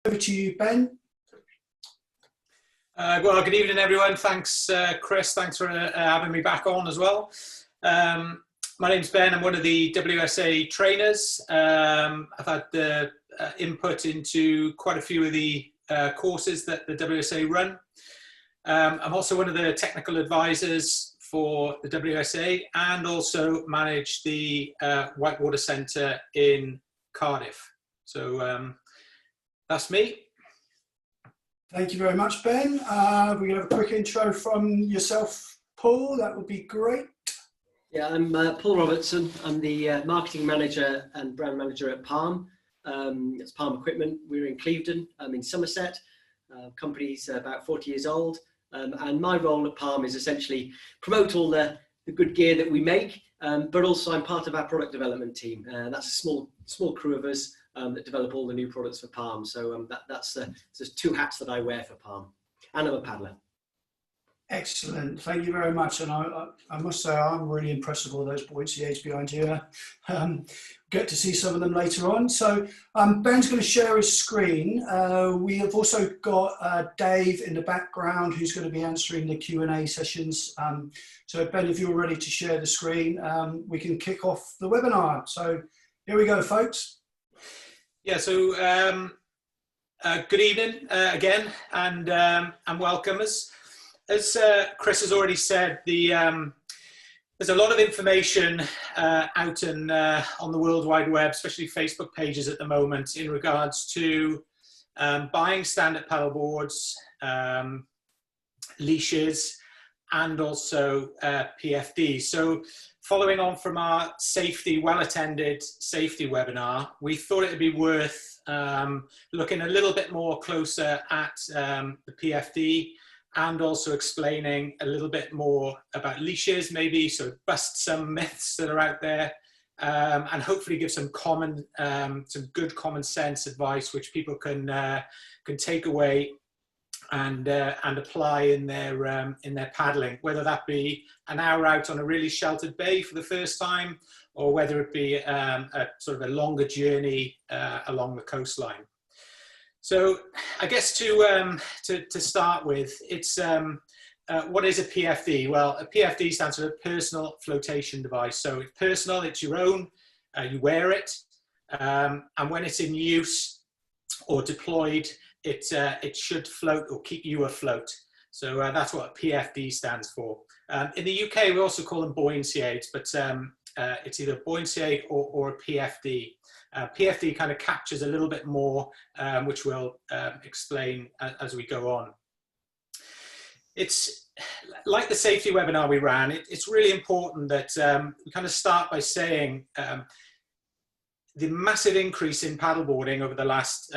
Over to you, Ben. Well, good evening, everyone. Thanks, Chris. Thanks for having me back on as well. My name's Ben. I'm one of the WSA trainers. I've had the input into quite a few of the courses that the WSA run. I'm also one of the technical advisors for the WSA and also manage the Whitewater Centre in Cardiff. So that's me. Thank you very much, Ben. We can have a quick intro from yourself, Paul. That would be great. Yeah, I'm Paul Robertson. I'm the marketing manager and brand manager at Palm. It's Palm Equipment. We're in Clevedon. I'm in Somerset. Company's about 40 years old. And my role at Palm is essentially promote all the good gear that we make, but also I'm part of our product development team. That's a small crew of us that develop all the new products for Palm. So that's two hats that I wear for Palm. And I'm a paddler. Excellent. Thank you very much. And I must say, I'm really impressed with all those buoyancy aids behind you. Get to see some of them later on. So Ben's going to share his screen. We have also got Dave in the background who's going to be answering the Q&A sessions. So Ben, if you're ready to share the screen, we can kick off the webinar. So here we go, folks. Yeah, so good evening again, and welcome. As Chris has already said, there's a lot of information out on the World Wide Web, especially Facebook pages at the moment, in regards to buying stand-up paddleboards, leashes, and also PFDs. So following on from our well-attended safety webinar, we thought it would be worth looking a little bit more closer at the PFD, and also explaining a little bit more about leashes, maybe sort of bust some myths that are out there, and hopefully give some good common sense advice which people can take away and apply in their paddling, whether that be an hour out on a really sheltered bay for the first time, or whether it be a sort of a longer journey along the coastline. So I guess to start with, it's what is a PFD? Well, a PFD stands for a personal flotation device. So it's personal, it's your own, you wear it, and when it's in use or deployed, it should float or keep you afloat. So that's what a PFD stands for. In the UK, we also call them buoyancy aids, but it's either a buoyancy aid or a PFD. PFD kind of captures a little bit more, which we'll explain as we go on. It's like the safety webinar we ran, it's really important that we kind of start by saying the massive increase in paddleboarding over the last,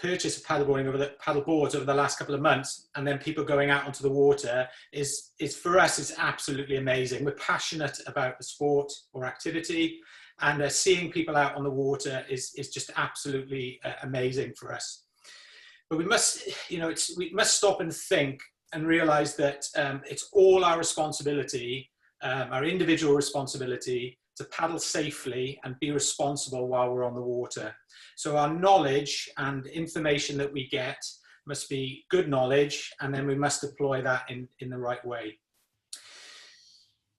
purchase of paddleboards over the last couple of months, and then people going out onto the water is for us, is absolutely amazing. We're passionate about the sport or activity, and seeing people out on the water is just absolutely amazing for us. But we must, we must stop and think and realize that it's all our responsibility, our individual responsibility, to paddle safely and be responsible while we're on the water. So our knowledge and information that we get must be good knowledge, and then we must deploy that in the right way.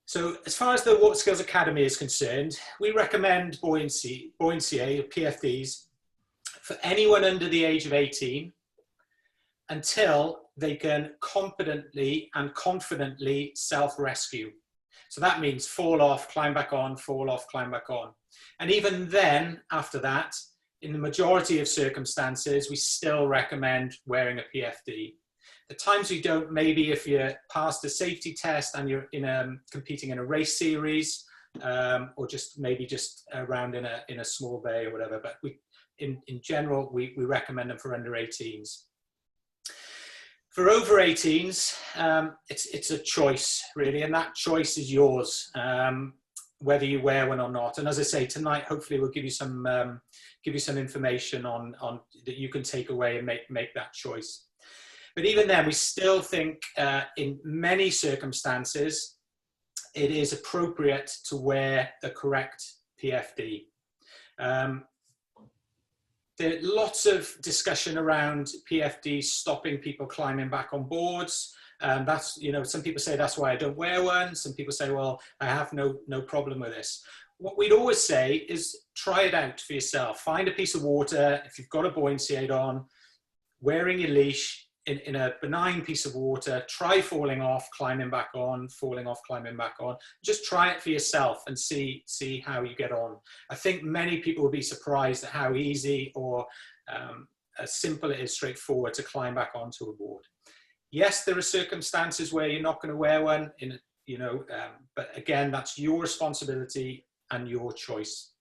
So as far as the Water Skills Academy is concerned, we recommend buoyancy aid, or PFDs, for anyone under the age of 18 until they can competently and confidently self-rescue. So that means fall off, climb back on, fall off, climb back on. And even then, after that, in the majority of circumstances, we still recommend wearing a PFD. The times we don't, maybe if you're past a safety test and you're competing in a race series, or just around in a small bay or whatever. But in general, we recommend them for under 18s. For over 18s, it's a choice really, and that choice is yours, whether you wear one or not. And as I say, tonight hopefully we'll give you some information on that you can take away and make that choice. But even then, we still think in many circumstances, it is appropriate to wear the correct PFD. There's lots of discussion around PFDs stopping people climbing back on boards. That's, you know, some people say that's why I don't wear one. Some people say, well, I have no problem with this. What we'd always say is try it out for yourself. Find a piece of water. If you've got a buoyancy aid on, wearing your leash in a benign piece of water, try falling off, climbing back on, falling off, climbing back on. Just try it for yourself and see how you get on. I think many people will be surprised at how easy or as simple it is, straightforward to climb back onto a board. Yes, there are circumstances where you're not going to wear one, but again, that's your responsibility and your choice.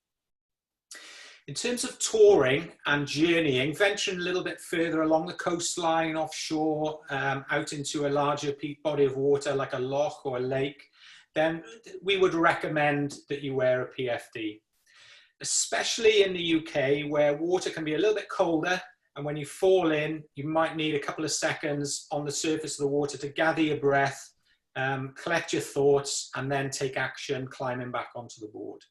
In terms of touring and journeying, venturing a little bit further along the coastline, offshore, out into a larger body of water like a loch or a lake, then we would recommend that you wear a PFD. Especially in the UK, where water can be a little bit colder, and when you fall in, you might need a couple of seconds on the surface of the water to gather your breath, collect your thoughts, and then take action climbing back onto the board.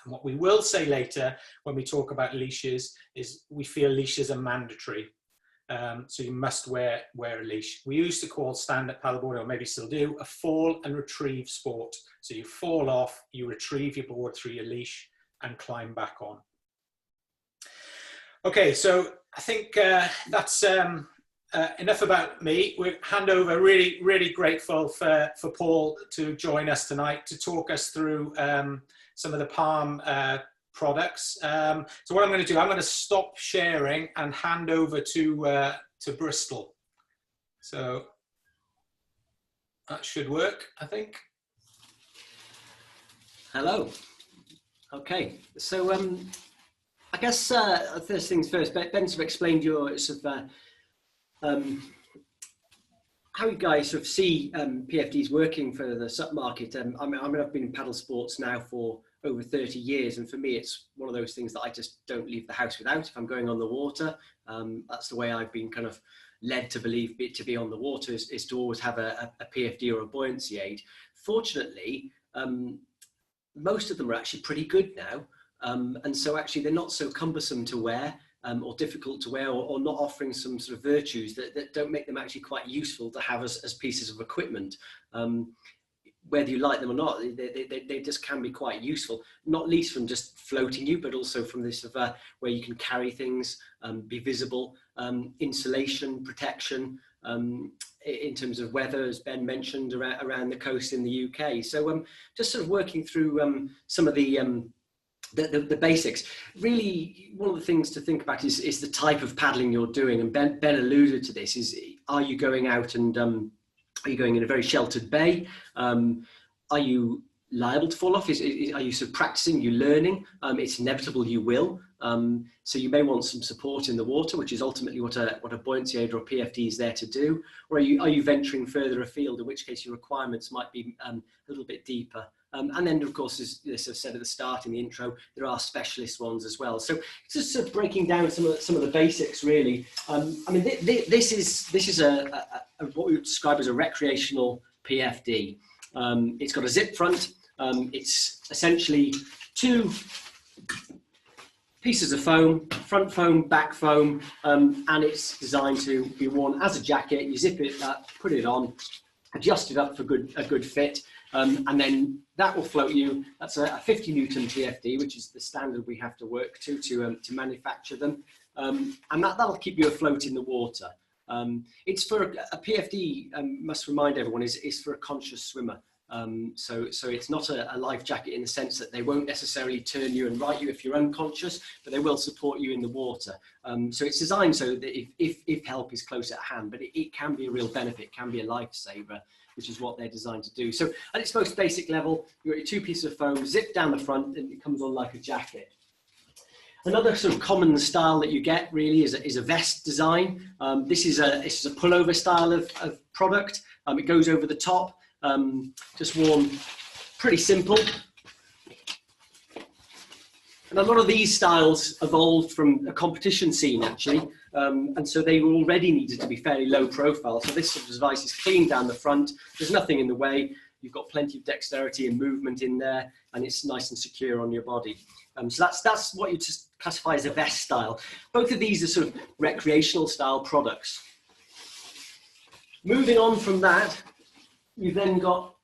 And what we will say later when we talk about leashes is we feel leashes are mandatory. So you must wear a leash. We used to call stand-up paddleboarding, or maybe still do, a fall and retrieve sport. So you fall off, you retrieve your board through your leash and climb back on. Okay, so I think that's enough about me. We'll hand over. Really grateful for Paul to join us tonight to talk us through some of the Palm products. So what I'm going to do, I'm going to stop sharing and hand over to Bristol. So that should work, I think. Hello. Okay, so I guess first things first, Ben sort of explained your sort of how you guys sort of see PFDs working for the SUP market. I mean, I've been in paddle sports now for over 30 years, and for me, it's one of those things that I just don't leave the house without. If I'm going on the water, that's the way I've been kind of led to believe it to be on the water is to always have a PFD or a buoyancy aid. Fortunately, most of them are actually pretty good now. And so actually they're not so cumbersome to wear or difficult to wear, or not offering some sort of virtues that don't make them actually quite useful to have as pieces of equipment. Whether you like them or not, they just can be quite useful, not least from just floating you, but also from this of where you can carry things, be visible, insulation, protection, in terms of weather, as Ben mentioned, around the coast in the UK. So just sort of working through some of the basics. Really, one of the things to think about is the type of paddling you're doing, and Ben alluded to this. Are you going out and are you going in a very sheltered bay? Are you liable to fall off? Are you sort of practicing? Are you learning? It's inevitable you will. So you may want some support in the water, which is ultimately what a buoyancy aid or a PFD is there to do. Or are you venturing further afield, in which case your requirements might be a little bit deeper. And then, of course, as I said at the start in the intro, there are specialist ones as well. So just sort of breaking down some of the basics, really. I mean, this is a what we would describe as a recreational PFD. It's got a zip front. It's essentially two pieces of foam, front foam, back foam, and it's designed to be worn as a jacket. You zip it up, put it on, adjust it up for a good fit. And then that will float you. That's a 50 Newton PFD, which is the standard we have to work to manufacture them. And that'll keep you afloat in the water. It's for a PFD, must remind everyone, is for a conscious swimmer. So it's not a life jacket in the sense that they won't necessarily turn you and right you if you're unconscious, but they will support you in the water. So it's designed so that if help is close at hand, but it can be a real benefit, can be a lifesaver, which is what they're designed to do. So at its most basic level, you've got your two pieces of foam, zip down the front, and it comes on like a jacket. Another sort of common style that you get really is a vest design. This is a pullover style of product. It goes over the top, just worn pretty simple. And a lot of these styles evolved from a competition scene, actually. And so they already needed to be fairly low profile. So this sort of device is clean down the front. There's nothing in the way. You've got plenty of dexterity and movement in there, and it's nice and secure on your body. So that's what you just classify as a vest style. Both of these are sort of recreational style products. Moving on from that, you've then got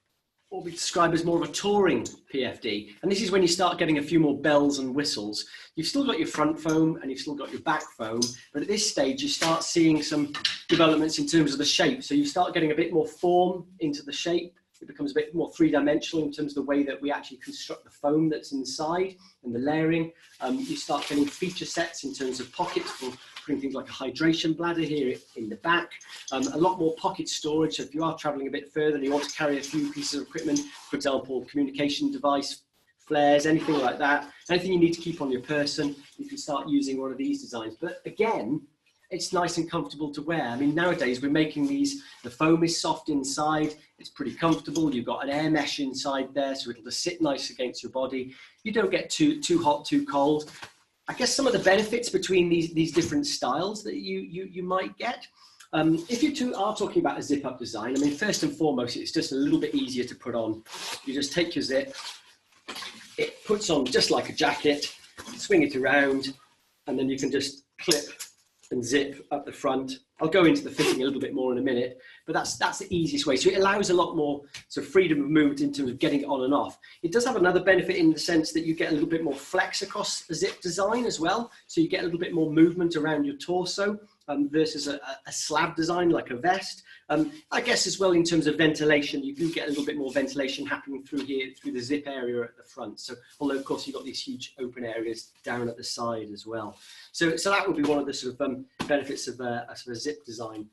what we describe as more of a touring PFD. And this is when you start getting a few more bells and whistles. You've still got your front foam and you've still got your back foam, but at this stage you start seeing some developments in terms of the shape. So you start getting a bit more form into the shape. It becomes a bit more three-dimensional in terms of the way that we actually construct the foam that's inside and the layering. You start getting feature sets in terms of pockets for putting things like a hydration bladder here in the back. A lot more pocket storage. So if you are traveling a bit further and you want to carry a few pieces of equipment, for example, communication device, flares, anything like that, anything you need to keep on your person, you can start using one of these designs. But again, it's nice and comfortable to wear. I mean, nowadays we're making these, the foam is soft inside, it's pretty comfortable. You've got an air mesh inside there, so it'll just sit nice against your body. You don't get too hot, too cold. I guess some of the benefits between these different styles that you might get. If you are talking about a zip-up design, I mean, first and foremost, it's just a little bit easier to put on. You just take your zip, it puts on just like a jacket, swing it around, and then you can just clip and zip up the front. I'll go into the fitting a little bit more in a minute, but that's the easiest way. So it allows a lot more sort of freedom of movement in terms of getting it on and off. It does have another benefit in the sense that you get a little bit more flex across the zip design as well. So you get a little bit more movement around your torso versus a slab design like a vest. I guess as well in terms of ventilation, you do get a little bit more ventilation happening through here, through the zip area at the front. So although of course you've got these huge open areas down at the side as well. So that would be one of the sort of benefits of a zip design.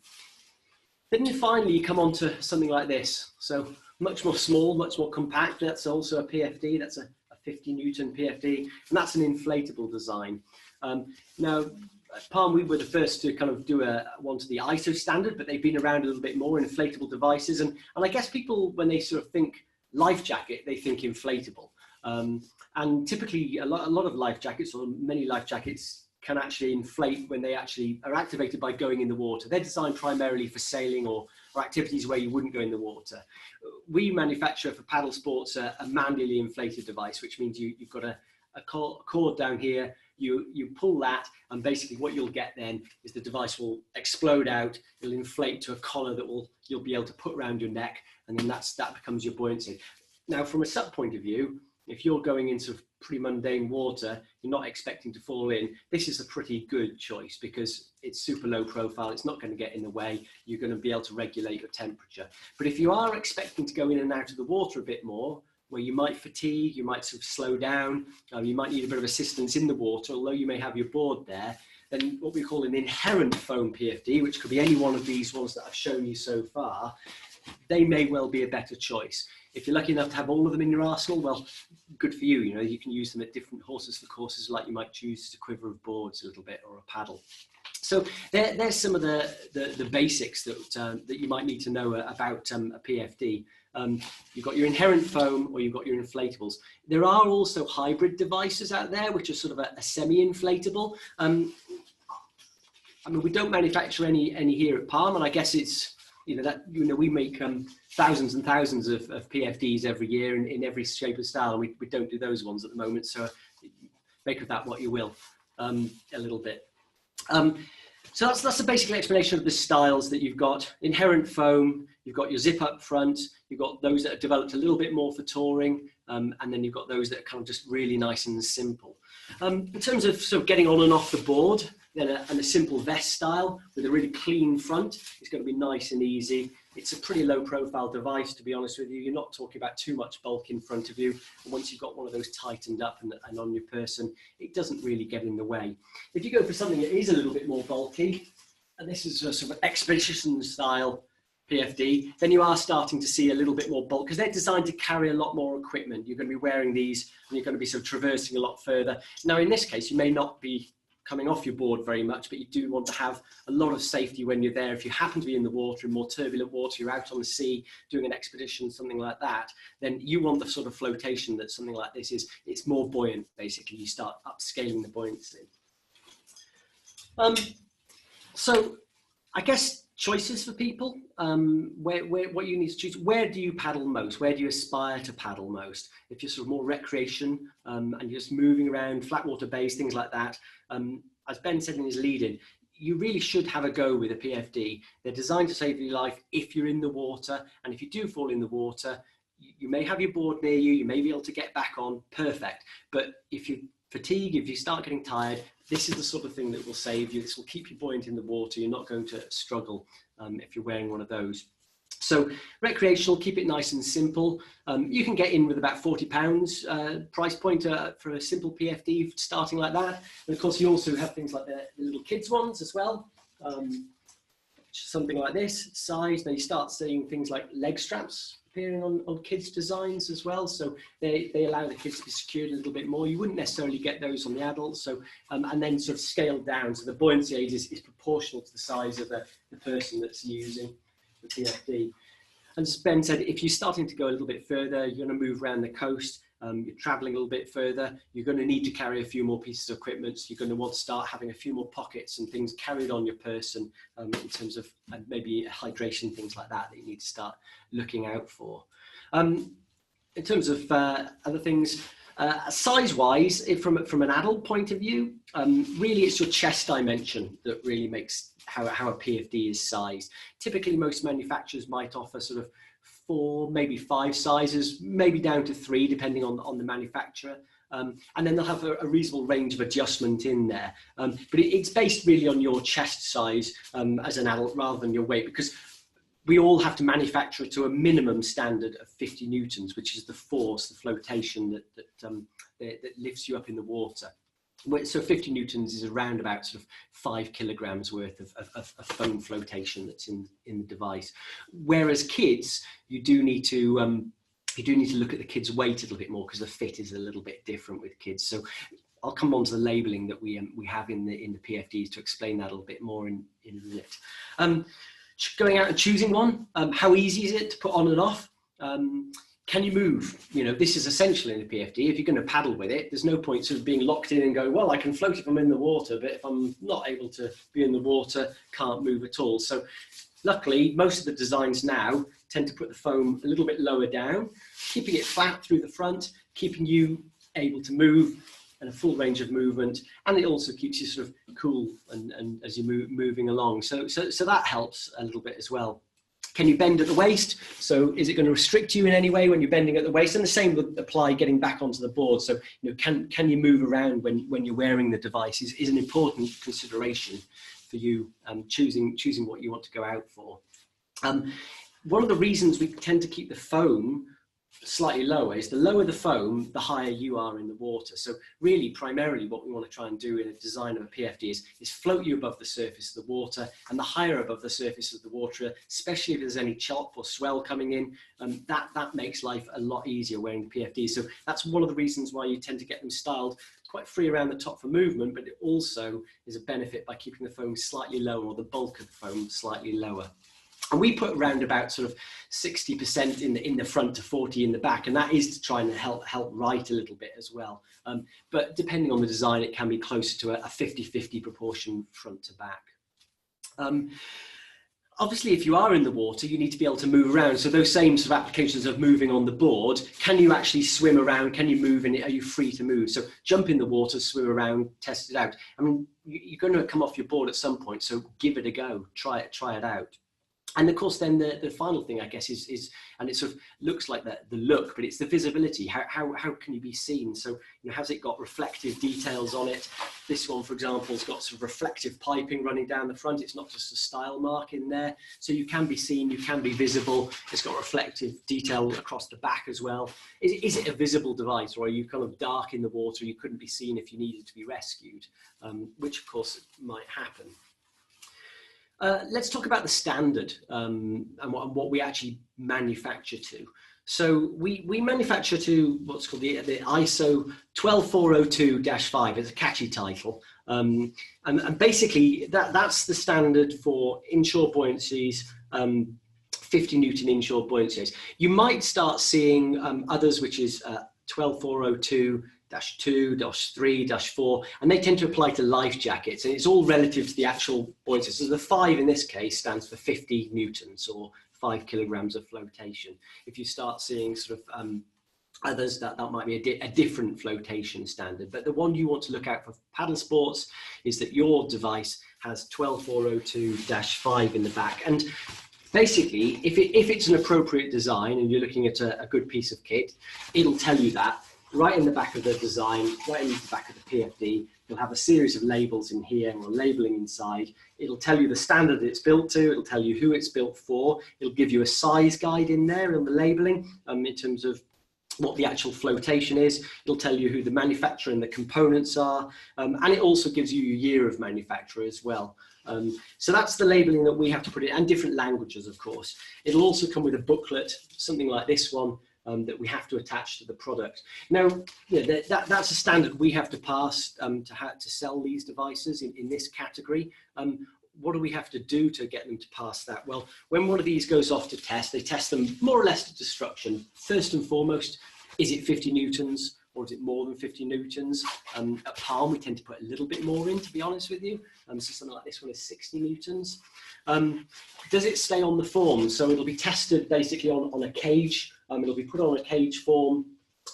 Then finally you come on to something like this. So much more small, much more compact. That's also a PFD. That's a 50 Newton PFD, and that's an inflatable design. Now, at Palm, we were the first to kind of do one to the ISO standard, but they've been around a little bit more, inflatable devices. And I guess people, when they sort of think life jacket, they think inflatable. And typically a lot of life jackets, or many life jackets, can actually inflate when they actually are activated by going in the water. They're designed primarily for sailing or activities where you wouldn't go in the water. We manufacture for paddle sports a manually inflated device, which means you've got a cord down here. You pull that, and basically what you'll get then is the device will explode out. It'll inflate to a collar that you'll be able to put around your neck, and then that becomes your buoyancy. Now, from a SUP point of view, if you're going into pretty mundane water, you're not expecting to fall in, this is a pretty good choice because it's super low profile. It's not going to get in the way. You're going to be able to regulate your temperature. But if you are expecting to go in and out of the water a bit more, where you might fatigue, you might sort of slow down, you might need a bit of assistance in the water, although you may have your board there, then what we call an inherent foam PFD, which could be any one of these ones that I've shown you so far, they may well be a better choice. If you're lucky enough to have all of them in your arsenal, well, good for you. You know, you can use them at different horses for courses, like you might choose to quiver of boards a little bit or a paddle. So there's some of the basics that you might need to know about a PFD. You've got your inherent foam or you've got your inflatables. There are also hybrid devices out there, which are sort of a semi-inflatable. I mean, we don't manufacture any here at Palm, and I guess it's, we make thousands and thousands of PFDs every year in every shape and style, and we don't do those ones at the moment. So make of that what you will, a little bit. So that's the basic explanation of the styles that you've got. Inherent foam, you've got your zip up front, you've got those that are developed a little bit more for touring, and then you've got those that are kind of just really nice and simple. In terms of sort of getting on and off the board, then a simple vest style with a really clean front is going to be nice and easy. It's a pretty low profile device, to be honest with you. You're not talking about too much bulk in front of you. And once you've got one of those tightened up and on your person, it doesn't really get in the way. If you go for something that is a little bit more bulky, and this is a sort of expedition style PFD, then you are starting to see a little bit more bulk because they're designed to carry a lot more equipment. You're going to be wearing these and you're going to be sort of traversing a lot further. Now, in this case, you may not be coming off your board very much, but you do want to have a lot of safety when you're there. If you happen to be in the water, in more turbulent water, you're out on the sea doing an expedition, something like that, then you want the sort of flotation that something like this is. It's more buoyant, basically. You start upscaling the buoyancy. So I guess choices for people. What you need to choose. Where do you paddle most? Where do you aspire to paddle most? If you're sort of more recreation and you're just moving around, flat water bays, things like that. As Ben said in his lead-in, you really should have a go with a PFD. They're designed to save your life if you're in the water, and if you do fall in the water, you may have your board near you, you may be able to get back on, perfect. But if you fatigue, if you start getting tired, this is the sort of thing that will save you. This will keep you buoyant in the water. You're not going to struggle if you're wearing one of those. So recreational, keep it nice and simple. You can get in with about £40 price point for a simple PFD starting like that. And of course, you also have things like the little kids ones as well. Something like this size. Now you start seeing things like leg straps appearing on kids' designs as well. So they allow the kids to be secured a little bit more. You wouldn't necessarily get those on the adults. So and then sort of scaled down. So the buoyancy aid is proportional to the size of the person that's using the PFD. And as Ben said, if you're starting to go a little bit further, you're going to move around the coast, you're traveling a little bit further, you're going to need to carry a few more pieces of equipment. So you're going to want to start having a few more pockets and things carried on your person in terms of maybe hydration, things like that you need to start looking out for. In terms of other things, size-wise, from an adult point of view, really it's your chest dimension that really makes how a PFD is sized. Typically, most manufacturers might offer sort of 4, maybe 5 sizes, maybe down to 3, depending on the manufacturer. And then they'll have a reasonable range of adjustment in there. But it's based really on your chest size as an adult rather than your weight, because we all have to manufacture to a minimum standard of 50 newtons, which is the force, the flotation that lifts you up in the water. So 50 newtons is around about sort of 5 kilograms worth of foam flotation that's in the device. Whereas kids, you do need to look at the kids' weight a little bit more, because the fit is a little bit different with kids. So I'll come on to the labelling that we have in the PFDs to explain that a little bit more in a minute. Going out and choosing one, how easy is it to put on and off? Can you move? You know, this is essential in the PFD. If you're going to paddle with it, there's no point sort of being locked in and go, well, I can float if I'm in the water, but if I'm not able to be in the water, can't move at all. So luckily, most of the designs now tend to put the foam a little bit lower down, keeping it flat through the front, keeping you able to move and a full range of movement. And it also keeps you sort of cool and as you're moving along. So that helps a little bit as well. Can you bend at the waist? So is it going to restrict you in any way when you're bending at the waist? And the same would apply getting back onto the board. So, you know, can you move around when you're wearing the device is an important consideration for you choosing what you want to go out for. One of the reasons we tend to keep the foam slightly lower is the lower the foam, the higher you are in the water. So really, primarily what we want to try and do in a design of a PFD is float you above the surface of the water, and the higher above the surface of the water, especially if there's any chop or swell coming in, that makes life a lot easier wearing the PFD. So that's one of the reasons why you tend to get them styled quite free around the top for movement, but it also is a benefit by keeping the foam slightly lower, or the bulk of the foam slightly lower. And we put around about sort of 60% in the front to 40 in the back, and that is to try and help right a little bit as well. But depending on the design, it can be closer to a 50-50 proportion front to back. Obviously, if you are in the water, you need to be able to move around. So those same sort of applications of moving on the board, can you actually swim around? Can you move in it? Are you free to move? So jump in the water, swim around, test it out. I mean, you're going to come off your board at some point, so give it a go. Try it out. And of course, then the final thing, I guess, is and it sort of looks like the look, but it's the visibility. How can you be seen? So, you know, has it got reflective details on it? This one, for example, has got sort of reflective piping running down the front. It's not just a style mark in there. So you can be seen, you can be visible. It's got reflective detail across the back as well. Is it a visible device, or are you kind of dark in the water? You couldn't be seen if you needed to be rescued, which of course might happen. Let's talk about the standard and what we actually manufacture to. So we manufacture to what's called the ISO 12402-5. It's a catchy title. And basically that's the standard for inshore buoyancies, 50 Newton inshore buoyancies. You might start seeing others, which is 12402-6 -2, -3, -4, and they tend to apply to life jackets, and it's all relative to the actual buoyancy. So the 5 in this case stands for 50 newtons or 5 kilograms of flotation. If you start seeing sort of others, that might be a different flotation standard. But the one you want to look out for paddle sports is that your device has 12402-5 in the back. And basically, if it's an appropriate design and you're looking at a good piece of kit, it'll tell you that right in the back of the design, right in the back of the PFD. You'll have a series of labels in here or labeling inside. It'll tell you the standard it's built to. It'll tell you who it's built for. It'll give you a size guide in there in the labeling in terms of what the actual flotation is. It'll tell you who the manufacturer and the components are, and it also gives you a year of manufacture as well. So that's the labeling that we have to put in, and different languages, of course. It'll also come with a booklet, something like this one, that we have to attach to the product. Now, that's a standard we have to pass to sell these devices in this category. What do we have to do to get them to pass that? Well, when one of these goes off to test, they test them more or less to destruction. First and foremost, is it 50 newtons or is it more than 50 newtons? At Palm, we tend to put a little bit more in, to be honest with you. So something like this one is 60 newtons. Does it stay on the form? So it'll be tested basically on a cage. It'll be put on a cage form,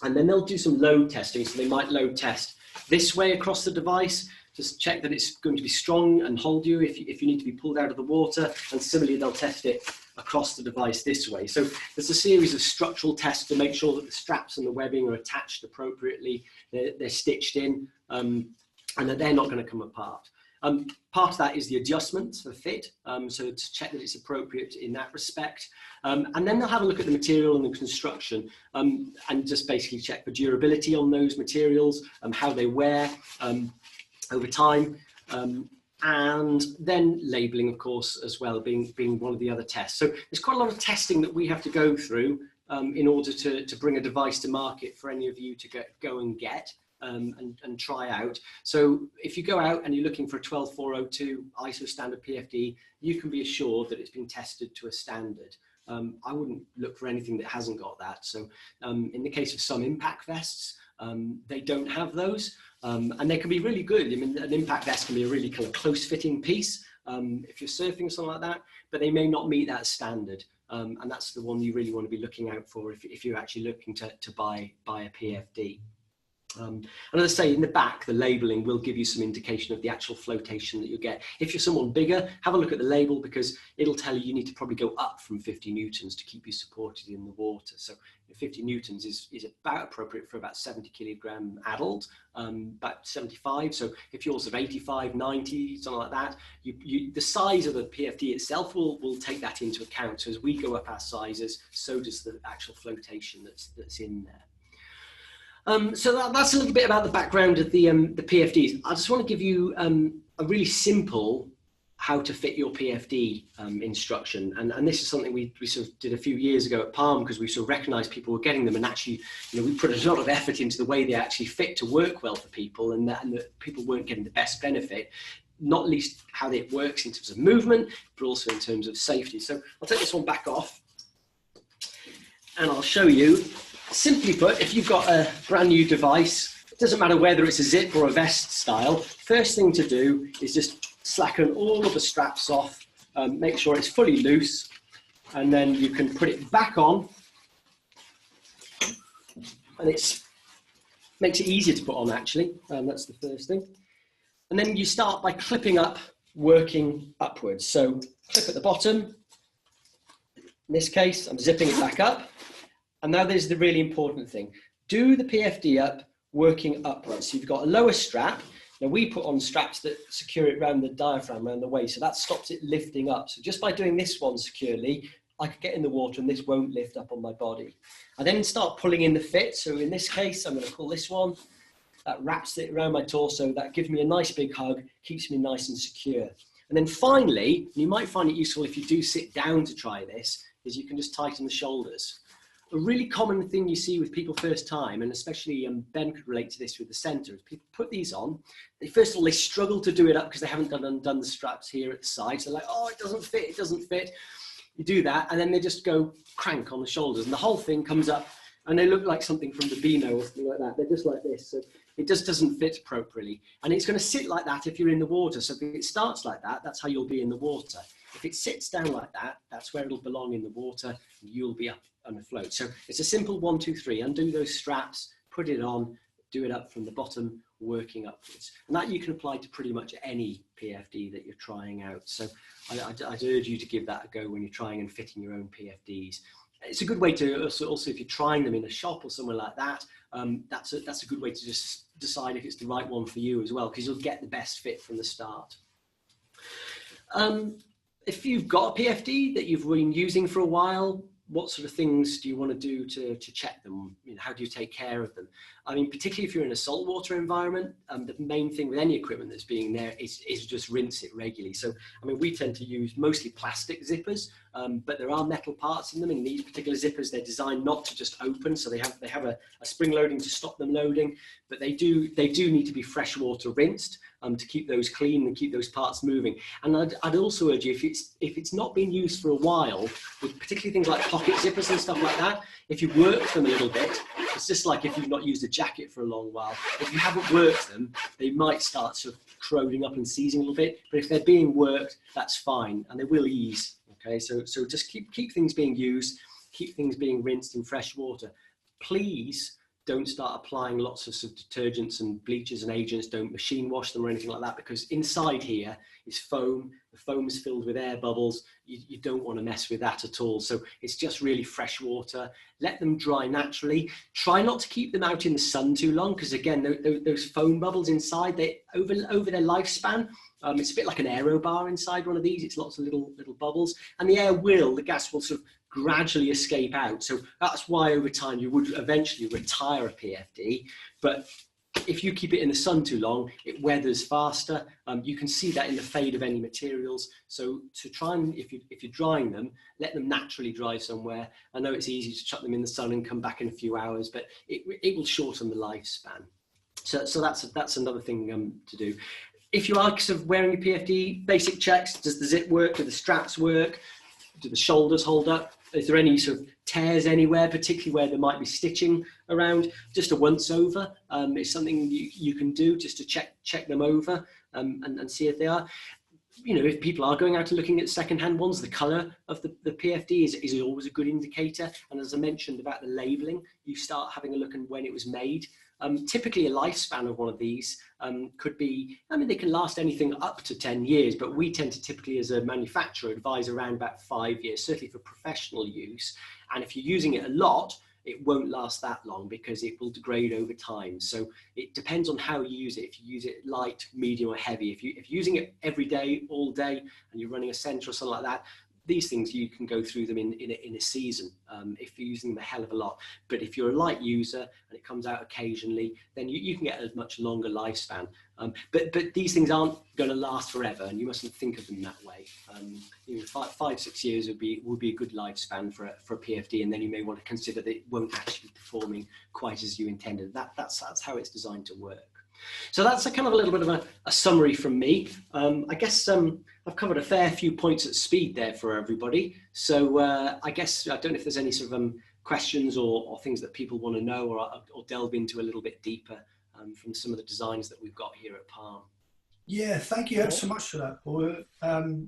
and then they'll do some load testing. So they might load test this way across the device, just check that it's going to be strong and hold you if you need to be pulled out of the water. And similarly, they'll test it across the device this way. So there's a series of structural tests to make sure that the straps and the webbing are attached appropriately, they're stitched in, and that they're not going to come apart. Part of that is the adjustments for fit, so to check that it's appropriate in that respect. And then they'll have a look at the material and the construction, and just basically check for durability on those materials, how they wear over time, and then labeling, of course, as well, being one of the other tests. So there's quite a lot of testing that we have to go through in order to bring a device to market for any of you to go and get. And try out. So if you go out and you're looking for a 12402 ISO standard PFD, you can be assured that it's been tested to a standard. I wouldn't look for anything that hasn't got that. So in the case of some impact vests, they don't have those, and they can be really good. I mean, an impact vest can be a really kind of close fitting piece if you're surfing or something like that, but they may not meet that standard. And that's the one you really want to be looking out for if you're actually looking to buy a PFD. And as I say, in the back, the labeling will give you some indication of the actual flotation that you'll get. If you're someone bigger, have a look at the label, because it'll tell you need to probably go up from 50 newtons to keep you supported in the water. So 50 newtons is about appropriate for about 70 kilogram adult, about 75. So if yours are 85, 90, something like that, the size of the PFD itself will take that into account. So as we go up our sizes, so does the actual flotation that's in there. So that's a little bit about the background of the PFDs. I just want to give you a really simple how to fit your PFD instruction. And this is something we sort of did a few years ago at Palm, because we sort of recognized people were getting them, and actually, we put a lot of effort into the way they actually fit to work well for people, and that people weren't getting the best benefit, not least how it works in terms of movement, but also in terms of safety. So I'll take this one back off and I'll show you. Simply put, if you've got a brand new device, it doesn't matter whether it's a zip or a vest style, first thing to do is just slacken all of the straps off, make sure it's fully loose, and then you can put it back on, and it makes it easier to put on, actually. That's the first thing. And then you start by clipping up, working upwards. So clip at the bottom. In this case, I'm zipping it back up. And now there's the really important thing. Do the PFD up working upwards. So you've got a lower strap. Now we put on straps that secure it around the diaphragm, around the waist, so that stops it lifting up. So just by doing this one securely, I could get in the water and this won't lift up on my body. I then start pulling in the fit. So in this case, I'm going to pull this one. That wraps it around my torso. That gives me a nice big hug, keeps me nice and secure. And then finally, you might find it useful if you do sit down to try this, is you can just tighten the shoulders. A really common thing you see with people first time, and especially Ben could relate to this with the centre, is people put these on. First of all, they struggle to do it up because they haven't undone the straps here at the sides. They're like, oh, it doesn't fit, it doesn't fit. You do that, and then they just go crank on the shoulders, and the whole thing comes up, and they look like something from the Beano or something like that. They're just like this, so it just doesn't fit appropriately. And it's going to sit like that if you're in the water. So if it starts like that, that's how you'll be in the water. If it sits down like that, that's where it'll belong in the water, and you'll be up on a float. So it's a simple 1, 2, 3. Undo those straps, put it on, do it up from the bottom, working upwards. And that you can apply to pretty much any PFD that you're trying out. So I'd urge you to give that a go when you're trying and fitting your own PFDs. It's a good way to also if you're trying them in a shop or somewhere like that, that's a good way to just decide if it's the right one for you as well, because you'll get the best fit from the start. If you've got a PFD that you've been using for a while, what sort of things do you want to do to check them? You know, how do you take care of them? I mean, particularly if you're in a saltwater environment, the main thing with any equipment that's being there is just rinse it regularly. So, I mean, we tend to use mostly plastic zippers, but there are metal parts in them. In these particular zippers, they're designed not to just open, so they have a spring loading to stop them loading, but they do need to be freshwater rinsed to keep those clean and keep those parts moving. And I'd also urge you, if it's not been used for a while, with particularly things like pocket zippers and stuff like that, if you work them a little bit, it's just like if you've not used a jacket for a long while. If you haven't worked them, they might start sort of corroding up and seizing a little bit. But if they're being worked, that's fine, and they will ease. Okay, so just keep things being used, keep things being rinsed in fresh water. Please don't start applying lots of detergents and bleaches and agents. Don't machine wash them or anything like that, because inside here is foam. The foam is filled with air bubbles. You don't want to mess with that at all. So it's just really fresh water. Let them dry naturally. Try not to keep them out in the sun too long, because again, those foam bubbles inside, they over their lifespan, it's a bit like an aero bar inside one of these. It's lots of little bubbles, and the gas will sort of gradually escape out. So that's why over time you would eventually retire a PFD. But if you keep it in the sun too long, it weathers faster. You can see that in the fade of any materials. So to try and, if you're drying them, let them naturally dry somewhere. I know it's easy to chuck them in the sun and come back in a few hours, but it will shorten the lifespan. So that's another thing to do. If you are sort of wearing a PFD, basic checks: does the zip work? Do the straps work? Do the shoulders hold up? Is there any sort of tears anywhere, particularly where there might be stitching around? Just a once over is something you can do just to check them over and see if they are. You know, if people are going out and looking at second-hand ones, the colour of the PFD is always a good indicator. And as I mentioned about the labelling, you start having a look at when it was made. Typically a lifespan of one of these could be, I mean, they can last anything up to 10 years, but we tend to typically as a manufacturer advise around about 5 years, certainly for professional use. And if you're using it a lot, it won't last that long because it will degrade over time. So it depends on how you use it. If you use it light, medium or heavy, if you're using it every day, all day, and you're running a centre or something like that, these things you can go through them in a season if you're using them a hell of a lot. But if you're a light user and it comes out occasionally, then you can get a much longer lifespan. But these things aren't going to last forever, and you mustn't think of them that way. You know, 5-6 years would be a good lifespan for a PFD, and then you may want to consider that it won't actually be performing quite as you intended. That's how it's designed to work. So that's a kind of a little bit of a summary from me. I guess I've covered a fair few points at speed there for everybody. So I guess I don't know if there's any sort of questions or things that people want to know or delve into a little bit deeper from some of the designs that we've got here at Palm. Yeah, thank you ever so much for that, Paul.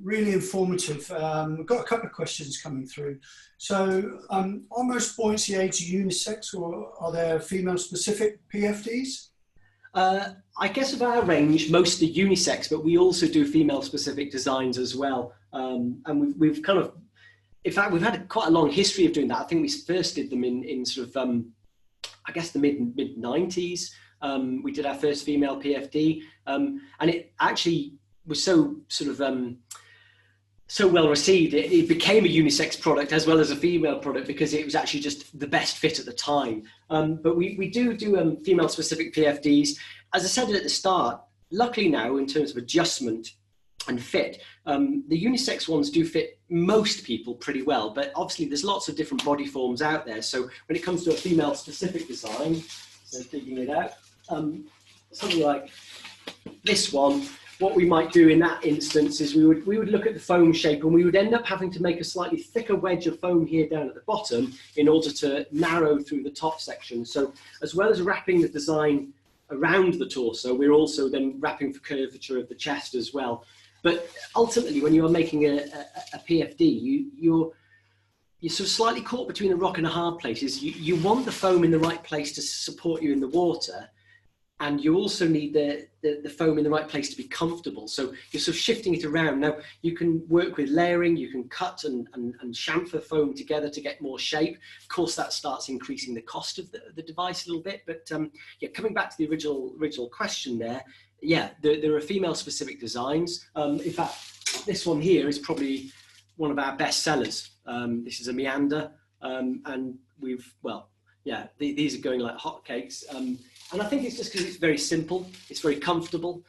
Really informative. I've got a couple of questions coming through. So are most buoyancy aids unisex, or are there female-specific PFDs? I guess of our range, most are unisex, but we also do female-specific designs as well. And we've kind of, in fact, we've had quite a long history of doing that. I think we first did them in sort of, I guess the mid-90s. We did our first female PFD, and it actually was so sort of so well received. It became a unisex product as well as a female product because it was actually just the best fit at the time. But we do female specific PFDs. As I said at the start, luckily now in terms of adjustment and fit, the unisex ones do fit most people pretty well, but obviously there's lots of different body forms out there. So when it comes to a female specific design, so digging it out, something like this one, what we might do in that instance is we would look at the foam shape, and we would end up having to make a slightly thicker wedge of foam here down at the bottom in order to narrow through the top section. So as well as wrapping the design around the torso, we're also then wrapping for curvature of the chest as well. But ultimately, when you are making a PFD, you're sort of slightly caught between a rock and a hard place. You want the foam in the right place to support you in the water, and you also need the foam in the right place to be comfortable. So you're sort of shifting it around. Now, you can work with layering, you can cut and chamfer foam together to get more shape. Of course, that starts increasing the cost of the device a little bit. But yeah, coming back to the original question there, yeah, there are female-specific designs. In fact, this one here is probably one of our best sellers. This is a meander, and these are going like hotcakes. And I think it's just because it's very simple, it's very comfortable,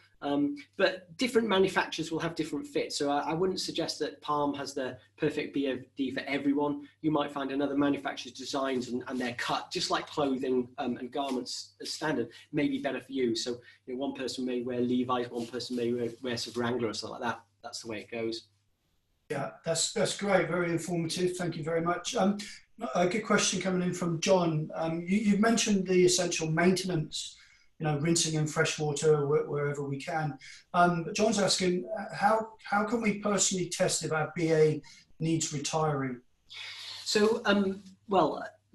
but different manufacturers will have different fits. So I wouldn't suggest that Palm has the perfect PFD for everyone. You might find another manufacturer's designs and they're cut, just like clothing and garments as standard, may be better for you. So one person may wear Levi's, one person may wear some Wrangler or something like that. That's the way it goes. Yeah, that's great, very informative. Thank you very much. A good question coming in from John. You've mentioned the essential maintenance, rinsing in fresh water wherever we can. But John's asking, how can we personally test if our BA needs retiring? So,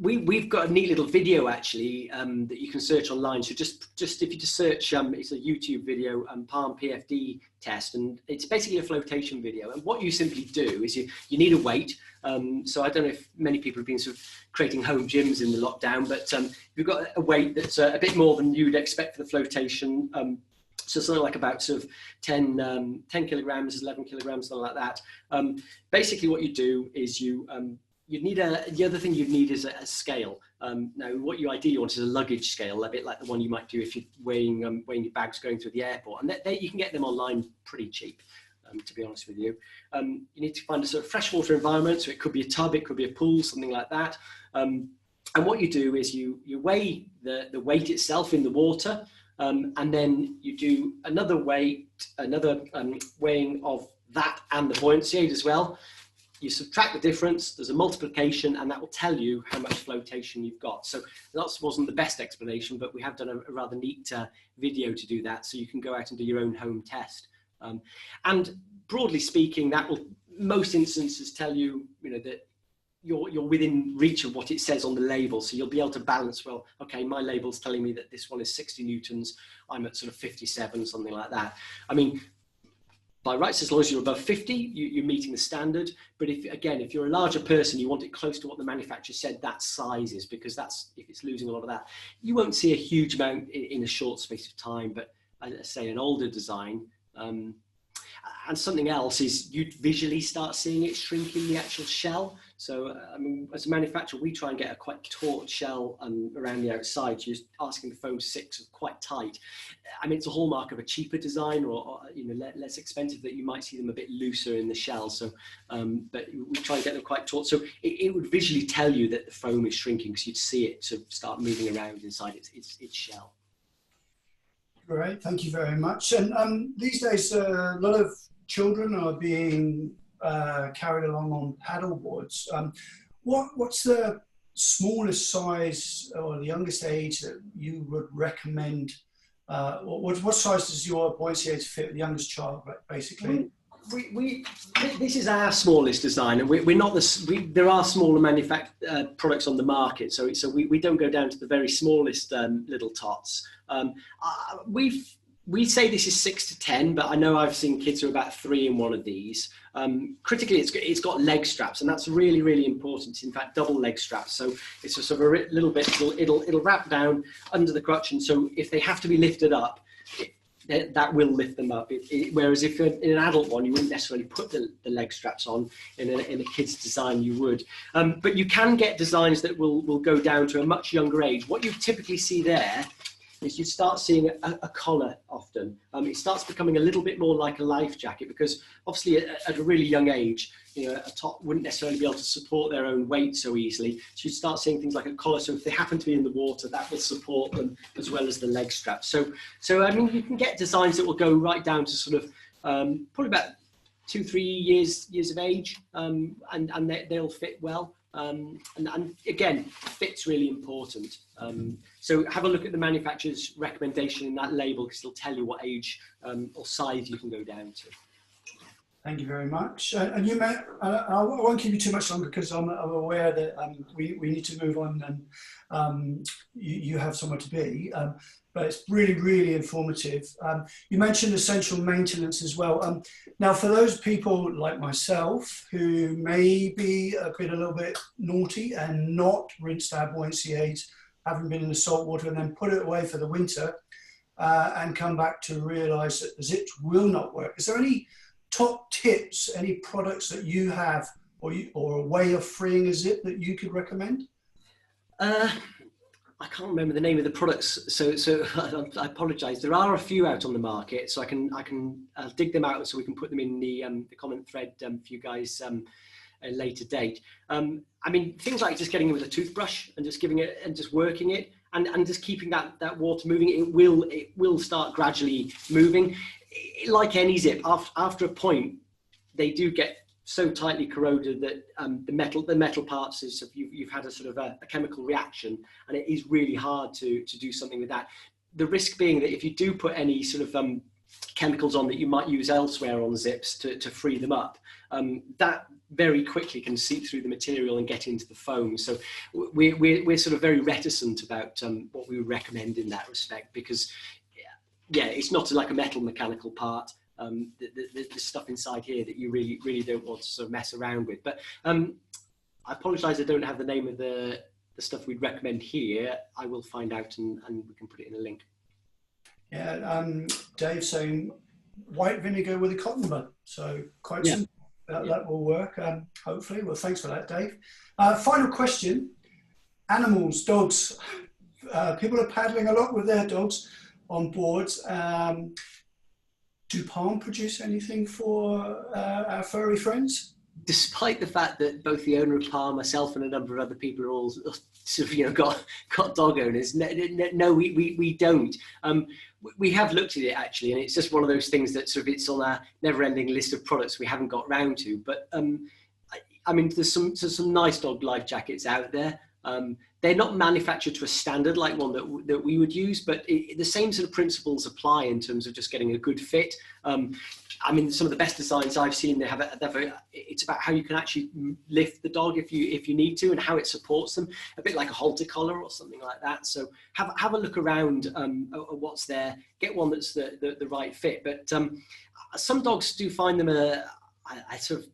we've got a neat little video actually that you can search online. So just if you just search, it's a YouTube video, Palm PFD test, and it's basically a flotation video. And what you simply do is you need a weight. So I don't know if many people have been sort of creating home gyms in the lockdown, but you've got a weight that's a bit more than you'd expect for the flotation. So something like about sort of 10 kilograms, 11 kilograms, something like that. Basically what you do is you'd need the other thing you'd need is a scale. Now, what you ideally want is a luggage scale, a bit like the one you might do if you're weighing your bags going through the airport. And you can get them online pretty cheap, to be honest with you. You need to find a sort of freshwater environment, so it could be a tub, it could be a pool, something like that. And what you do is you weigh the weight itself in the water, and then you do another weighing of that and the buoyancy aid as well. You subtract the difference, there's a multiplication, and that will tell you how much flotation you've got. So that wasn't the best explanation, but we have done a rather neat video to do that, so you can go out and do your own home test. And broadly speaking, that will, most instances, tell you, that you're within reach of what it says on the label. So you'll be able to balance, well, okay, my label's telling me that this one is 60 newtons, I'm at sort of 57, something like that. I mean, by rights, as long as you're above 50, you're meeting the standard. But if you're a larger person, you want it close to what the manufacturer said that size is, because if it's losing a lot of that, you won't see a huge amount in a short space of time. But as I say, an older design, and something else is you'd visually start seeing it shrinking the actual shell. So, I mean, as a manufacturer, we try and get a quite taut shell around the outside. You're asking the foam to sit quite tight. I mean, it's a hallmark of a cheaper design or less expensive, that you might see them a bit looser in the shell. So, but we try and get them quite taut. So it would visually tell you that the foam is shrinking, because you'd see it sort of start moving around inside its shell. Great, thank you very much. And these days, a lot of children are being carried along on paddle boards. What's the smallest size or the youngest age that you would recommend? What size does your buoyancy aid fit the youngest child, basically? This is our smallest design, and we're not there are smaller products on the market, so we don't go down to the very smallest little tots. We say this is 6 to 10, but I know I've seen kids who are about 3 in one of these. Critically, it's got leg straps, and that's really, really important. It's in fact double leg straps, so it's a sort of a little bit. It'll wrap down under the crutch, and so if they have to be lifted up, that will lift them up. Whereas if you're in an adult one, you wouldn't necessarily put the leg straps on. In a kid's design, you would. But you can get designs that will go down to a much younger age. What you typically see there is you start seeing a collar often. It starts becoming a little bit more like a life jacket, because obviously at a really young age, a top wouldn't necessarily be able to support their own weight so easily. So you start seeing things like a collar. So if they happen to be in the water, that will support them, as well as the leg strap. So I mean, you can get designs that will go right down to sort of probably about 2-3 years of age, and they'll fit well. And again, fit's really important. So have a look at the manufacturer's recommendation in that label, because it'll tell you what age or size you can go down to. Thank you very much. And you may, I won't keep you too much longer, because I'm aware that we need to move on, and you have somewhere to be. But it's really, really informative. You mentioned essential maintenance as well. Now, for those people like myself who may be a little bit naughty and not rinsed our buoyancy aids, having been in the salt water, and then put it away for the winter, and come back to realise that the zips will not work, is there any top tips, any products that you have, or a way of freeing a zip that you could recommend? I can't remember the name of the products, so I apologise. There are a few out on the market, so I'll dig them out so we can put them in the comment thread for you guys at a later date. I mean, things like just getting it with a toothbrush and just giving it and just working it, and just keeping that water moving. It will start gradually moving. Like any zip, after a point, they do get so tightly corroded that the metal parts you've had a sort of a chemical reaction, and it is really hard to do something with that. The risk being that if you do put any sort of chemicals on that you might use elsewhere on zips to free them up, that very quickly can seep through the material and get into the foam. So we're sort of very reticent about what we would recommend in that respect, because yeah, it's not like a metal mechanical part. The stuff inside here that you really don't want to sort of mess around with. But I apologise, I don't have the name of the stuff we'd recommend here. I will find out and we can put it in a link. Yeah, Dave saying white vinegar with a cotton bud. So quite simple. That will work, hopefully. Well, thanks for that, Dave. Final question. Animals, dogs. People are paddling a lot with their dogs on boards. Do Palm produce anything for our furry friends? Despite the fact that both the owner of Palm, myself, and a number of other people are all sort of, got dog owners, no, we don't. We have looked at it actually, and it's just one of those things that sort of it's on our never-ending list of products we haven't got round to. But I mean, there's some nice dog life jackets out there. They're not manufactured to a standard like one that we would use, but the same sort of principles apply in terms of just getting a good fit. I mean, some of the best designs I've seen, it's about how you can actually lift the dog if you need to, and how it supports them, a bit like a halter collar or something like that. So have a look around at what's there, get one that's the right fit. But some dogs do find them I sort of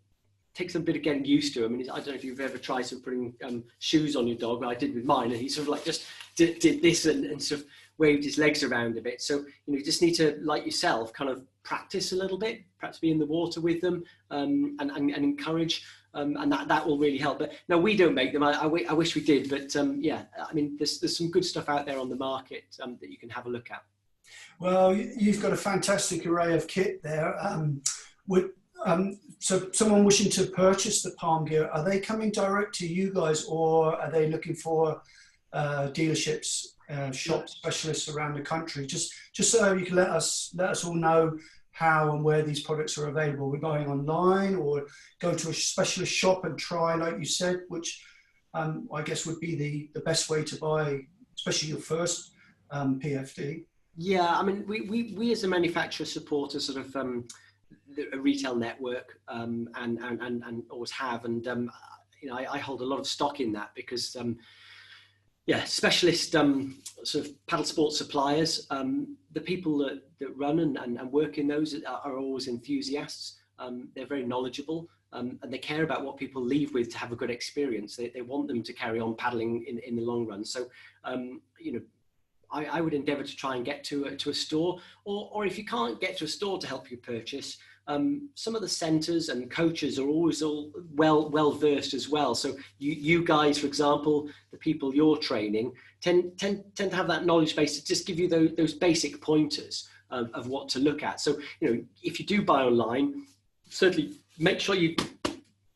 takes a bit of getting used to. I mean, I don't know if you've ever tried sort of putting shoes on your dog. I did with mine, and he sort of like just did this and sort of waved his legs around a bit. So, you just need to, like yourself, kind of practice a little bit, perhaps be in the water with them and encourage, and that will really help. But no, we don't make them. I wish we did, but yeah, I mean, there's some good stuff out there on the market that you can have a look at. Well, you've got a fantastic array of kit there. So someone wishing to purchase the Palm gear, are they coming direct to you guys, or are they looking for dealerships, shop specialists around the country? Just so you can let us all know how and where these products are available. We're going online, or go to a specialist shop and try, like you said, which I guess would be the best way to buy, especially your first PFD. Yeah, I mean, we as a manufacturer support a sort of a retail network, and always have, and I hold a lot of stock in that, because specialist sort of paddle sports suppliers, the people that run and work in those are always enthusiasts. They're very knowledgeable, and they care about what people leave with to have a good experience. They want them to carry on paddling in the long run. So I would endeavour to try and get to a store, or if you can't get to a store to help you purchase, some of the centres and coaches are always all well versed as well. So you guys, for example, the people you're training tend to have that knowledge base to just give you those basic pointers of what to look at. So, you know, if you do buy online, certainly make sure you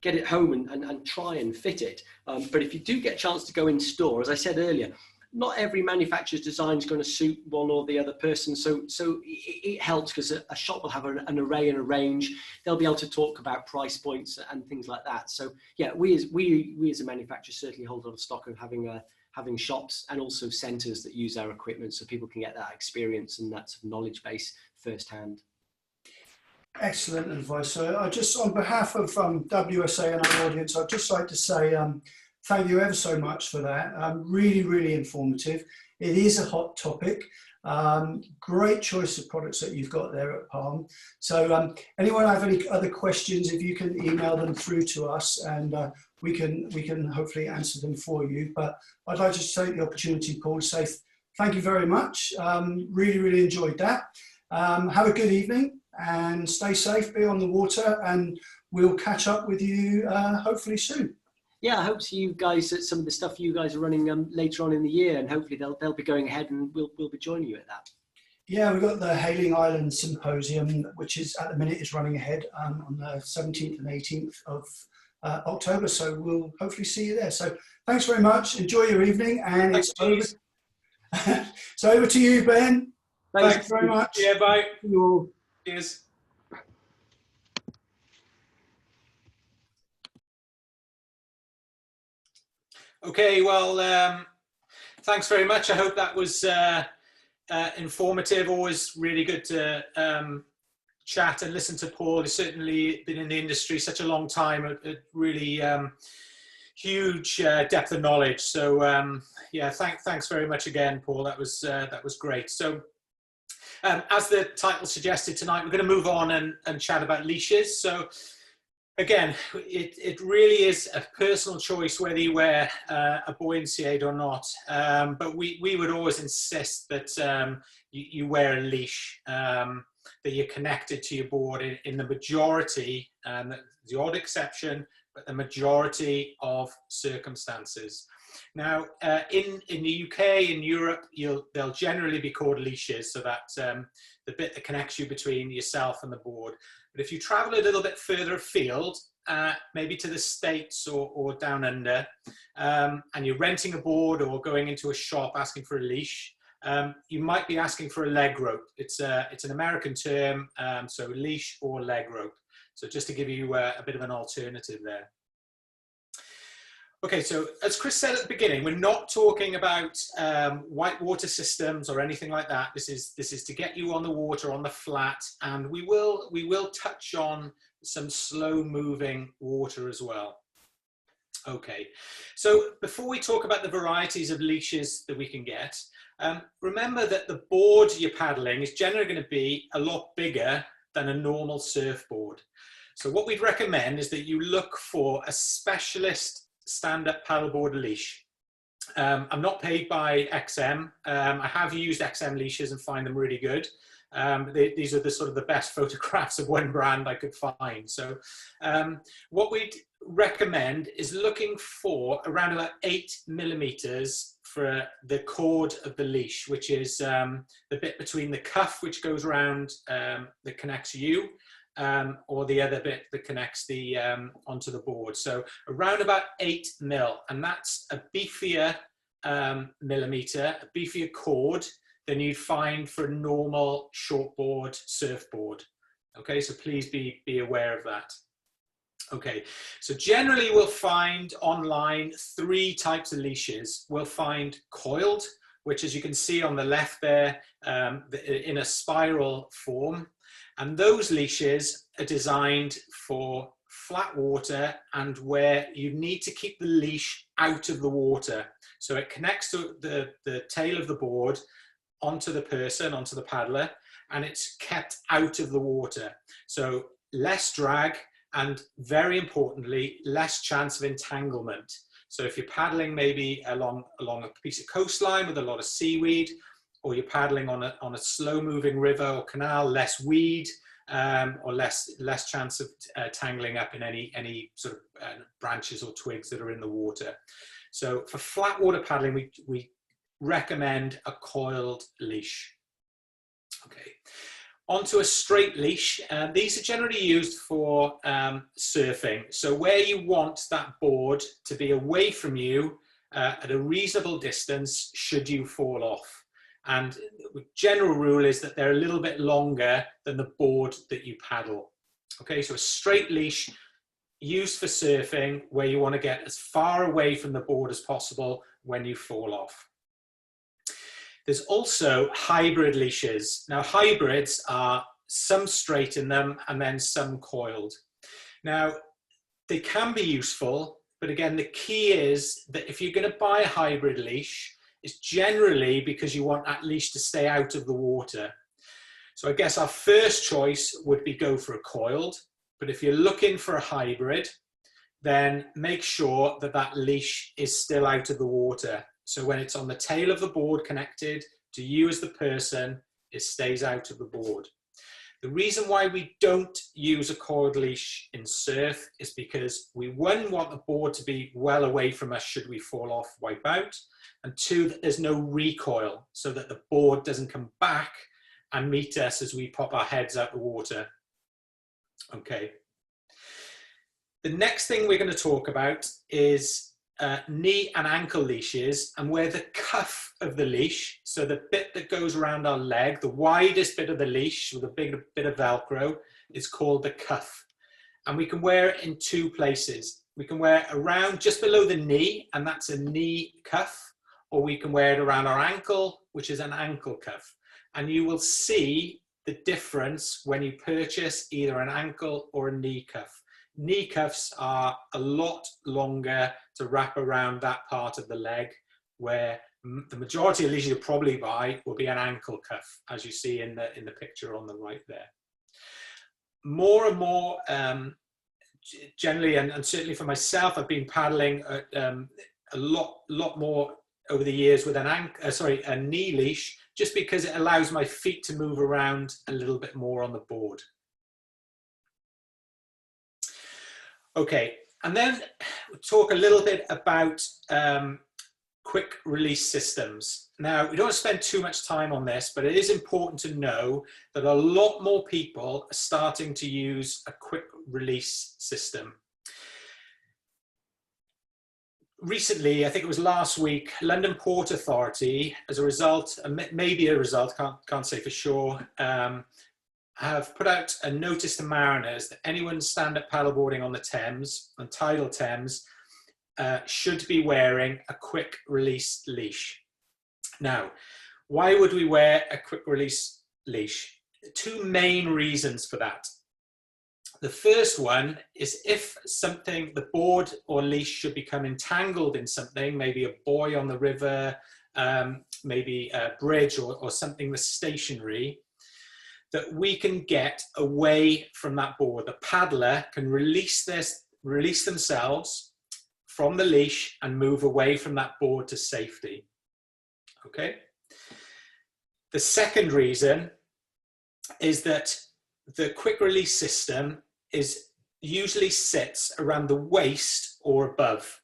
get it home and try and fit it. But if you do get a chance to go in store, as I said earlier, not every manufacturer's design is going to suit one or the other person. So it helps because a shop will have an array and a range. They'll be able to talk about price points and things like that. So yeah, we as a manufacturer certainly hold a lot of stock of having shops and also centres that use our equipment so people can get that experience and that sort of knowledge base firsthand. Excellent advice. So I just, on behalf of WSA and our audience, I'd just like to say thank you ever so much for that. Really, really informative. It is a hot topic. Great choice of products that you've got there at Palm. So anyone have any other questions, if you can email them through to us, and we can hopefully answer them for you. But I'd like to take the opportunity, Paul, to say thank you very much. Really, really enjoyed that. Have a good evening and stay safe, be on the water, and we'll catch up with you hopefully soon. Yeah, I hope to see you guys at some of the stuff you guys are running later on in the year, and hopefully they'll be going ahead and we'll be joining you at that. Yeah, we've got the Hailing Island Symposium, which is at the minute is running ahead on the 17th and 18th of October. So we'll hopefully see you there. So thanks very much. Enjoy your evening, and it's over. So over to you, Ben. Thanks very much. Yeah, bye. You all. Cheers. Okay, well, thanks very much. I hope that was informative. Always really good to chat and listen to Paul. He's certainly been in the industry such a long time, a really huge depth of knowledge. So yeah, thanks very much again, Paul. That was great. So as the title suggested tonight, we're going to move on and chat about leashes. So again, it really is a personal choice whether you wear a buoyancy aid or not. But we would always insist that you wear a leash, that you're connected to your board in the majority, the odd exception, but the majority of circumstances. Now, in the UK, in Europe, they'll generally be called leashes, so that's the bit that connects you between yourself and the board. But if you travel a little bit further afield, maybe to the States or down under, and you're renting a board or going into a shop asking for a leash, you might be asking for a leg rope. It's an American term, so leash or leg rope. So just to give you a bit of an alternative there. Okay, so as Chris said at the beginning, we're not talking about whitewater systems or anything like that. This is to get you on the water, on the flat, and we will touch on some slow-moving water as well. Okay, so before we talk about the varieties of leashes that we can get, remember that the board you're paddling is generally going to be a lot bigger than a normal surfboard. So what we'd recommend is that you look for a specialist stand-up paddleboard leash. I'm not paid by XM. I have used XM leashes and find them really good. These are the sort of the best photographs of one brand I could find. So what we'd recommend is looking for around about 8 millimeters for the cord of the leash, which is the bit between the cuff, which goes around, that connects you, or the other bit that connects the onto the board. So around about 8 mil, and that's a beefier millimeter, a beefier cord than you'd find for a normal shortboard surfboard. Okay, so please be aware of that. Okay, so generally we'll find online 3 types of leashes. We'll find coiled, which as you can see on the left there, in a spiral form. And those leashes are designed for flat water and where you need to keep the leash out of the water. So it connects to the tail of the board onto the person, onto the paddler, and it's kept out of the water. So less drag and, very importantly, less chance of entanglement. So if you're paddling maybe along a piece of coastline with a lot of seaweed, or you're paddling on a slow-moving river or canal, less weed, or less chance of tangling up in any sort of branches or twigs that are in the water. So for flat water paddling, we recommend a coiled leash. Okay, onto a straight leash. These are generally used for surfing. So where you want that board to be away from you at a reasonable distance should you fall off. And the general rule is that they're a little bit longer than the board that you paddle. Okay, so a straight leash used for surfing where you want to get as far away from the board as possible when you fall off. There's also hybrid leashes. Now, hybrids are some straight in them and then some coiled. Now, they can be useful, but again, the key is that if you're going to buy a hybrid leash, it's generally because you want that leash to stay out of the water. So I guess our first choice would be go for a coiled, but if you're looking for a hybrid, then make sure that that leash is still out of the water. So when it's on the tail of the board connected to you as the person, it stays out of the board. The reason why we don't use a coiled leash in surf is because we, one, want the board to be well away from us should we fall off, wipe out, and two, that there's no recoil so that the board doesn't come back and meet us as we pop our heads out the water. Okay. The next thing we're going to talk about is knee and ankle leashes, and where the cuff of the leash, so the bit that goes around our leg, the widest bit of the leash with a big bit of Velcro, is called the cuff. And we can wear it in two places. We can wear it around just below the knee, and that's a knee cuff, or we can wear it around our ankle, which is an ankle cuff. And you will see the difference when you purchase either an ankle or a knee cuff. Knee cuffs are a lot longer to wrap around that part of the leg, where the majority of leashes you'll probably buy will be an ankle cuff, as you see in the picture on the right there. More and more, generally, and certainly for myself, I've been paddling a lot more over the years with a knee leash, just because it allows my feet to move around a little bit more on the board. Okay, and then we'll talk a little bit about quick release systems. Now, we don't spend too much time on this, but it is important to know that a lot more people are starting to use a quick release system. Recently, I think it was last week, London Port Authority, as a result, maybe a result, can't say for sure, have put out a notice to mariners that anyone stand-up paddleboarding on the Thames, on tidal Thames, should be wearing a quick release leash. Now, why would we wear a quick release leash? Two main reasons for that. The first one is if something, the board or leash should become entangled in something, maybe a buoy on the river, maybe a bridge or something that's stationary, that we can get away from that board. The paddler can release themselves from the leash and move away from that board to safety. Okay. The second reason is that the quick release system usually sits around the waist or above.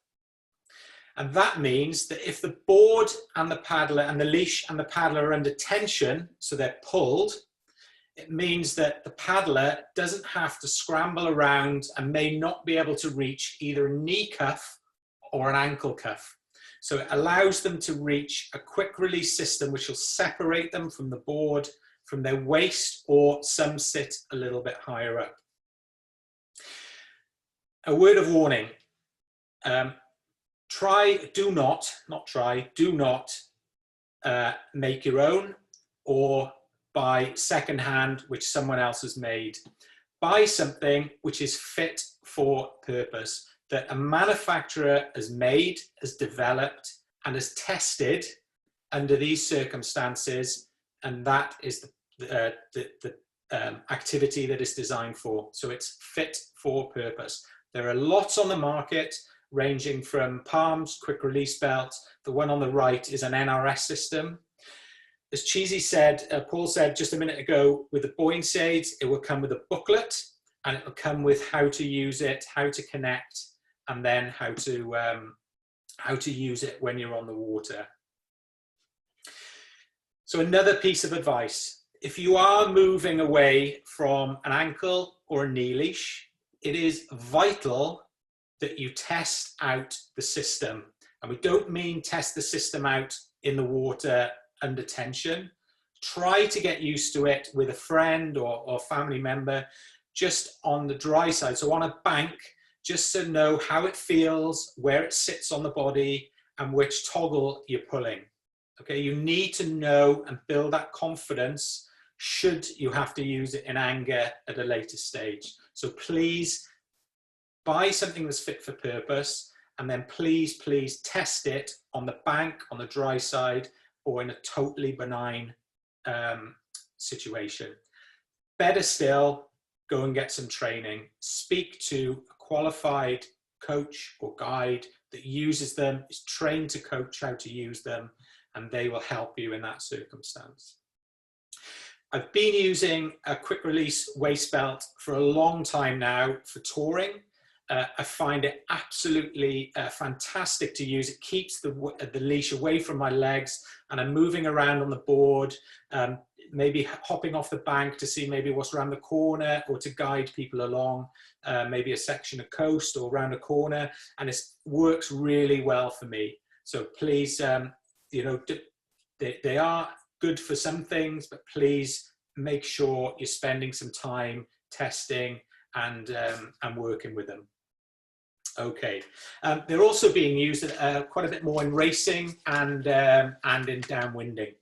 And that means that if the board and the paddler and the leash and the paddler are under tension, so they're pulled, it means that the paddler doesn't have to scramble around and may not be able to reach either a knee cuff or an ankle cuff. So it allows them to reach a quick release system which will separate them from the board, from their waist, or some sit a little bit higher up. A word of warning. Do not make your own or buy secondhand which someone else has made. Buy something which is fit for purpose, that a manufacturer has made, has developed, and has tested under these circumstances, and that is the activity that it's designed for. So it's fit for purpose. There are lots on the market, ranging from Palm's quick release belt. The one on the right is an NRS system. as Cheesy said, Paul said just a minute ago, with the buoyancy aids, it will come with a booklet, and it will come with how to use it, how to connect, and then how to use it when you're on the water. So another piece of advice, if you are moving away from an ankle or a knee leash, it is vital that you test out the system. And we don't mean test the system out in the water under tension. Try to get used to it with a friend or family member just on the dry side. So on a bank, just to know how it feels, where it sits on the body, and which toggle you're pulling. Okay, you need to know and build that confidence should you have to use it in anger at a later stage. So please buy something that's fit for purpose, and then please test it on the bank, on the dry side, or in a totally benign situation. Better still, go and get some training. Speak to a qualified coach or guide that uses them, is trained to coach how to use them, and they will help you in that circumstance. I've been using a quick release waist belt for a long time now for touring. I find it absolutely fantastic to use. It keeps the leash away from my legs, and I'm moving around on the board, maybe hopping off the bank to see maybe what's around the corner, or to guide people along maybe a section of coast or around a corner, and it works really well for me. So please, you know, they are good for some things, but please make sure you're spending some time testing and working with them. Okay, they're also being used quite a bit more in racing and in downwinding.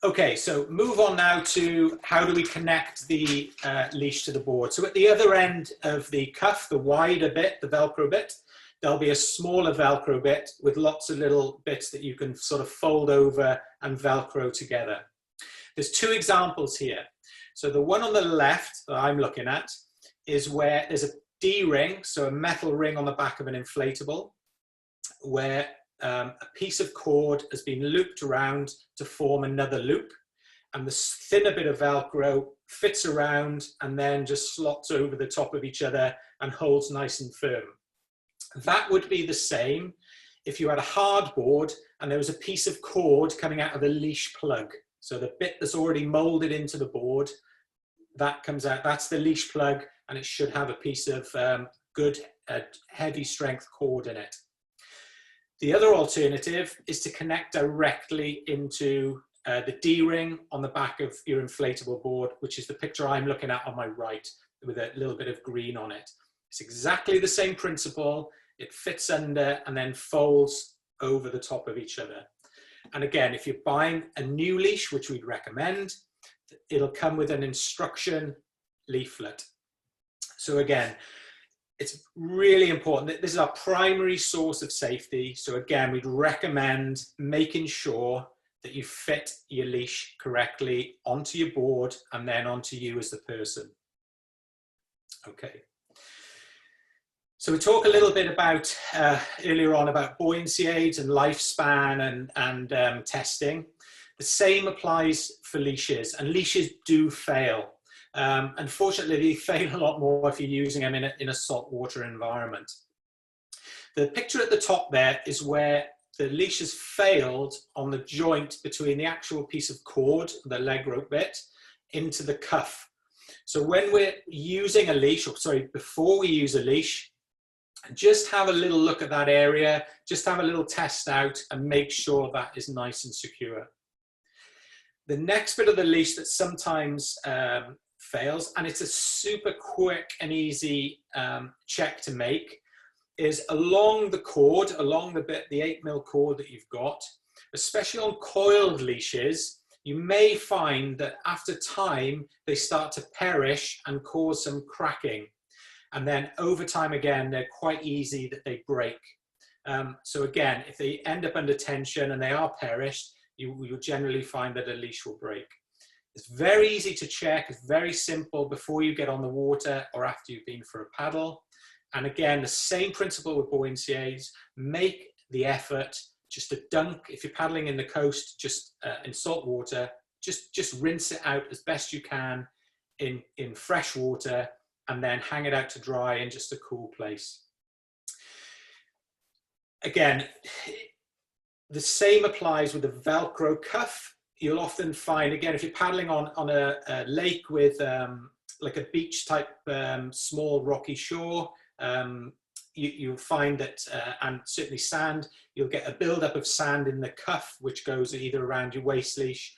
Okay, so move on now to how do we connect the leash to the board. So at the other end of the cuff, the wider bit, the Velcro bit, there'll be a smaller Velcro bit with lots of little bits that you can sort of fold over and Velcro together. There's two examples here. So the one on the left that I'm looking at is where there's a D-ring, so a metal ring on the back of an inflatable, where a piece of cord has been looped around to form another loop, and the thinner bit of Velcro fits around and then just slots over the top of each other and holds nice and firm. That would be the same if you had a hard board and there was a piece of cord coming out of the leash plug. So the bit that's already molded into the board, that comes out, that's the leash plug, and it should have a piece of good heavy strength cord in it. The other alternative is to connect directly into the D-ring on the back of your inflatable board, which is the picture I'm looking at on my right with a little bit of green on it. It's exactly the same principle. It fits under and then folds over the top of each other. And again, if you're buying a new leash, which we'd recommend, it'll come with an instruction leaflet. So again, it's really important. This is our primary source of safety. So again, we'd recommend making sure that you fit your leash correctly onto your board and then onto you as the person. Okay. So we talked a little bit about earlier on about buoyancy aids and lifespan and testing. The same applies for leashes, and leashes do fail. Unfortunately, they fail a lot more if you're using them in a saltwater environment. The picture at the top there is where the leash has failed on the joint between the actual piece of cord, the leg rope bit, into the cuff. So when we're using a leash, or sorry, before we use a leash, just have a little look at that area, just have a little test out and make sure that is nice and secure. The next bit of the leash that sometimes fails, and it's a super quick and easy check to make, is along the cord, along the bit, the 8mm cord that you've got, especially on coiled leashes, you may find that after time, they start to perish and cause some cracking. And then over time again, they're quite easy that they break. So again, if they end up under tension and they are perished, you'll generally find that a leash will break. It's very easy to check, it's very simple before you get on the water or after you've been for a paddle. And again, the same principle with buoyancy aids, make the effort just a dunk. If you're paddling in the coast, just in salt water, just rinse it out as best you can in fresh water, and then hang it out to dry in just a cool place. Again, the same applies with the Velcro cuff. You'll often find, again, if you're paddling on a lake with like a beach type small rocky shore, you'll find that, and certainly sand, you'll get a buildup of sand in the cuff, which goes either around your waist leash,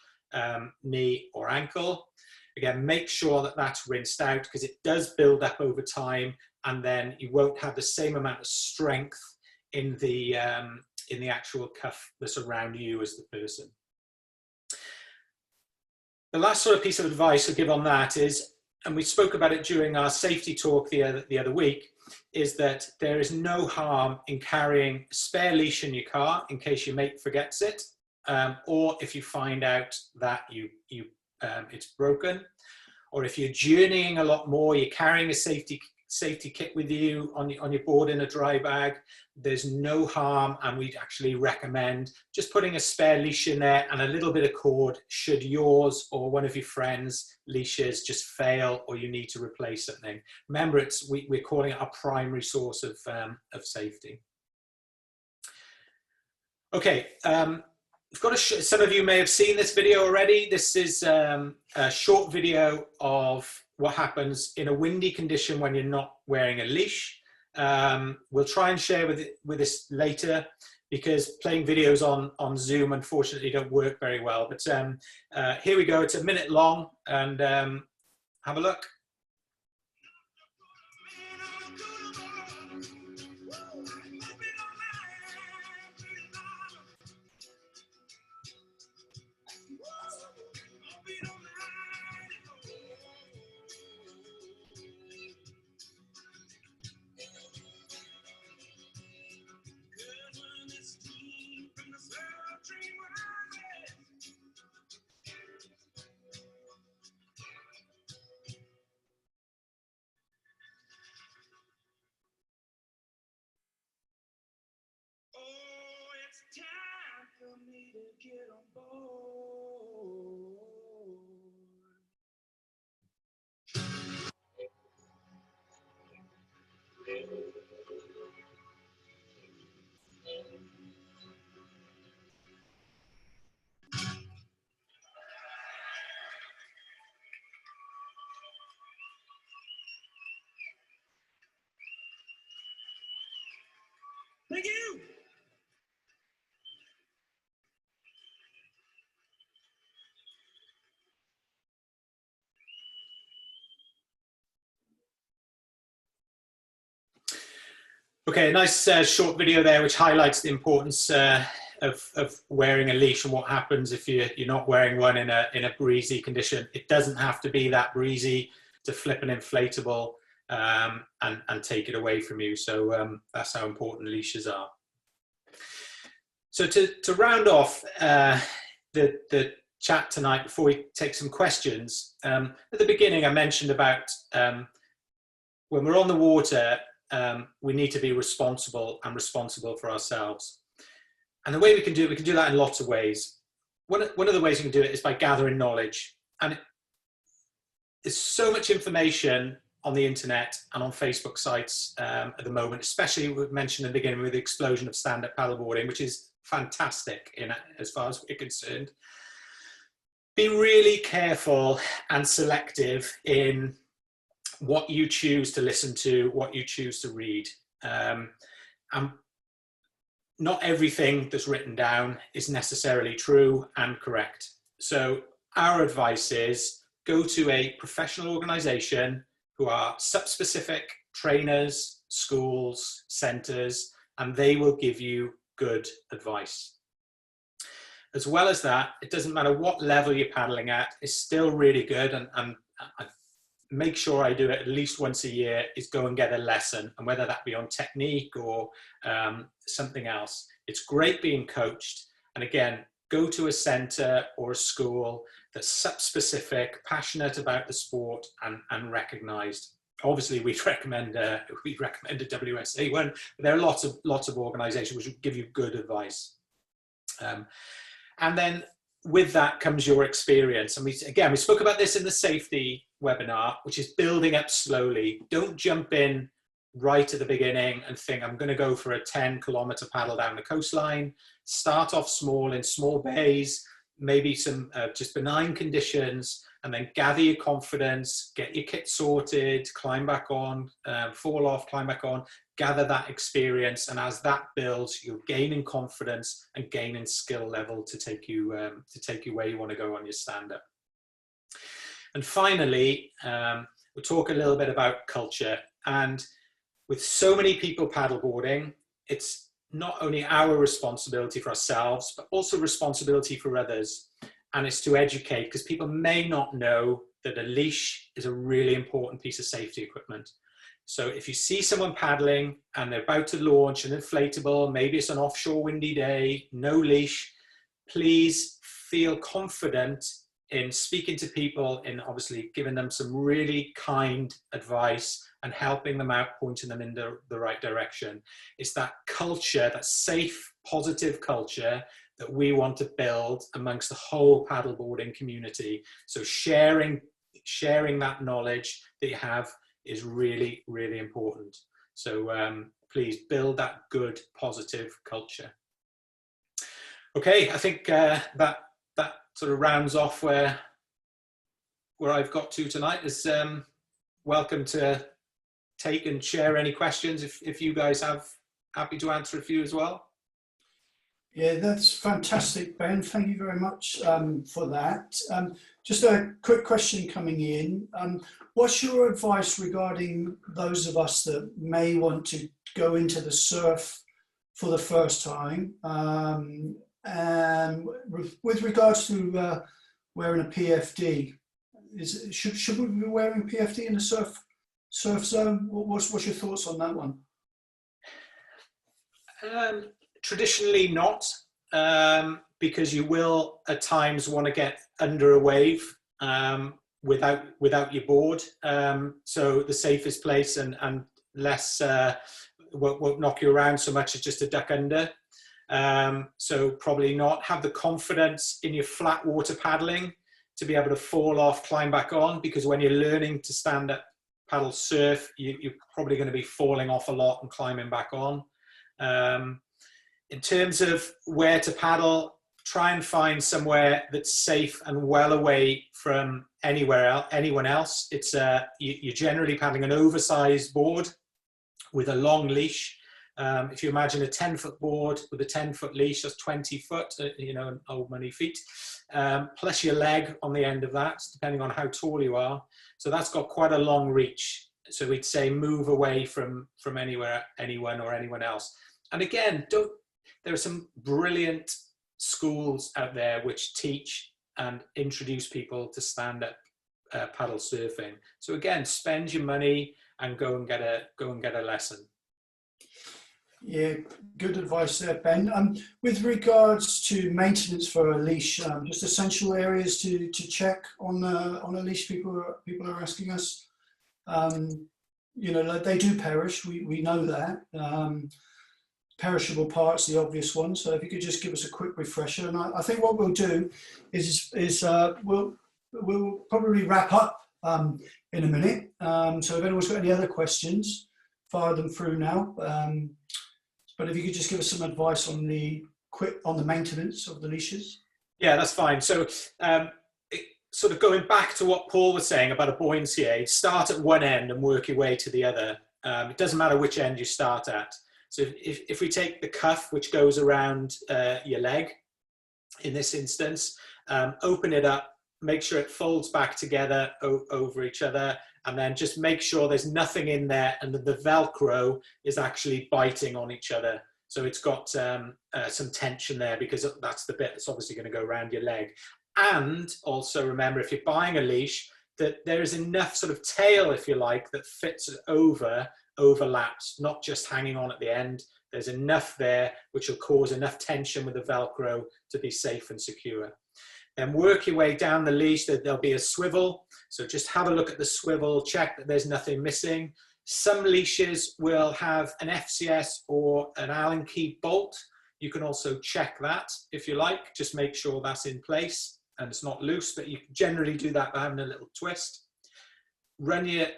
knee or ankle. Again, make sure that that's rinsed out, because it does build up over time, and then you won't have the same amount of strength in the actual cuff that's around you as the person. The last sort of piece of advice I'll give on that is, and we spoke about it during our safety talk the other week, is that there is no harm in carrying a spare leash in your car in case your mate forgets it, or if you find out that it's broken, or if you're journeying a lot more, you're carrying a safety kit with you on your board in a dry bag. There's no harm, and we'd actually recommend just putting a spare leash in there and a little bit of cord should yours or one of your friends' leashes just fail or you need to replace something. Remember, we're calling it our primary source of safety. Okay, I've got some of you may have seen this video already. This is a short video of what happens in a windy condition when you're not wearing a leash. We'll try and share with this later, because playing videos on Zoom unfortunately don't work very well. But here we go. It's a minute long, and have a look. Get on board. Thank you. Okay, a nice short video there which highlights the importance of wearing a leash and what happens if you're not wearing one in a breezy condition. It doesn't have to be that breezy to flip an inflatable and take it away from you. So that's how important leashes are. So to round off the chat tonight, before we take some questions, at the beginning I mentioned about when we're on the water, we need to be responsible for ourselves. And the way we can do that in lots of ways. One of the ways you can do it is by gathering knowledge. And there's so much information on the internet and on Facebook sites at the moment, especially we mentioned in the beginning with the explosion of stand-up paddleboarding, which is fantastic as far as we're concerned. Be really careful and selective in what you choose to listen to, what you choose to read. And not everything that's written down is necessarily true and correct. So our advice is go to a professional organization who are sub-specific trainers, schools, centers, and they will give you good advice. As well as that, it doesn't matter what level you're paddling at, it's still really good, and I make sure I do it at least once a year, is go and get a lesson, and whether that be on technique or something else. It's great being coached, and again, go to a center or a school that's sub-specific, passionate about the sport and recognized. Obviously, we'd recommend a WSA one, but there are lots of organizations which will give you good advice. And then with that comes your experience. And we spoke about this in the safety webinar, which is building up slowly. Don't jump in right at the beginning and think, I'm going to go for a 10-kilometer paddle down the coastline. Start off small in small bays, maybe some just benign conditions, and then gather your confidence, get your kit sorted, climb back on, fall off, climb back on, gather that experience. And as that builds, you're gaining confidence and gaining skill level to take you where you want to go on your stand-up. And finally, we'll talk a little bit about culture. And with so many people paddleboarding, it's not only our responsibility for ourselves, but also responsibility for others. And it's to educate, because people may not know that a leash is a really important piece of safety equipment. So if you see someone paddling and they're about to launch an inflatable, maybe it's an offshore windy day, no leash, please feel confident in speaking to people, in obviously giving them some really kind advice and helping them out, pointing them in the right direction. It's that culture, that safe, positive culture that we want to build amongst the whole paddleboarding community. So sharing that knowledge that you have is really, really important. So please build that good, positive culture. Okay, I think that sort of rounds off where I've got to tonight. Is welcome to take and share any questions if you guys have. Happy to answer a few as well. Yeah, that's fantastic, Ben. Thank you very much for that. Just a quick question coming in. What's your advice regarding those of us that may want to go into the surf for the first time? And with regards to wearing a PFD, should we be wearing PFD in the surf zone? What's your thoughts on that one? Traditionally not, because you will at times want to get under a wave without your board. So the safest place and less won't knock you around so much as just a duck under. So probably not. Have the confidence in your flat water paddling to be able to fall off, climb back on, because when you're learning to stand up, paddle, surf, you're probably going to be falling off a lot and climbing back on. In terms of where to paddle, try and find somewhere that's safe and well away from anyone else. It's you're generally paddling an oversized board with a long leash. If you imagine a 10-foot board with a 10-foot leash, that's 20 foot, old money feet, plus your leg on the end of that, depending on how tall you are. So that's got quite a long reach. So we'd say move away from anyone or anyone else. And again, there are some brilliant schools out there which teach and introduce people to stand-up paddle surfing. So again, spend your money and go and get a lesson. Yeah, good advice there, Ben. With regards to maintenance for a leash, just essential areas to check on a leash. People are asking us. Like they do perish. We know that. Perishable parts, the obvious one. So if you could just give us a quick refresher, and I think what we'll do is we'll probably wrap up in a minute. So if anyone's got any other questions, fire them through now. But if you could just give us some advice on the maintenance of the leashes. Yeah, that's fine. So sort of going back to what Paul was saying about a buoyancy aid, start at one end and work your way to the other. It doesn't matter which end you start at. So if we take the cuff, which goes around your leg, in this instance, open it up, make sure it folds back together over each other, and then just make sure there's nothing in there and that the Velcro is actually biting on each other. So it's got some tension there, because that's the bit that's obviously going to go around your leg. And also remember, if you're buying a leash, that there is enough sort of tail, if you like, that fits overlaps, not just hanging on at the end. There's enough there which will cause enough tension with the Velcro to be safe and secure. Then work your way down the leash. There'll be a swivel. So just have a look at the swivel, check that there's nothing missing. Some leashes will have an FCS or an Allen key bolt You can also check that if you like, just make sure that's in place and it's not loose, but you can generally do that by having a little twist. Run your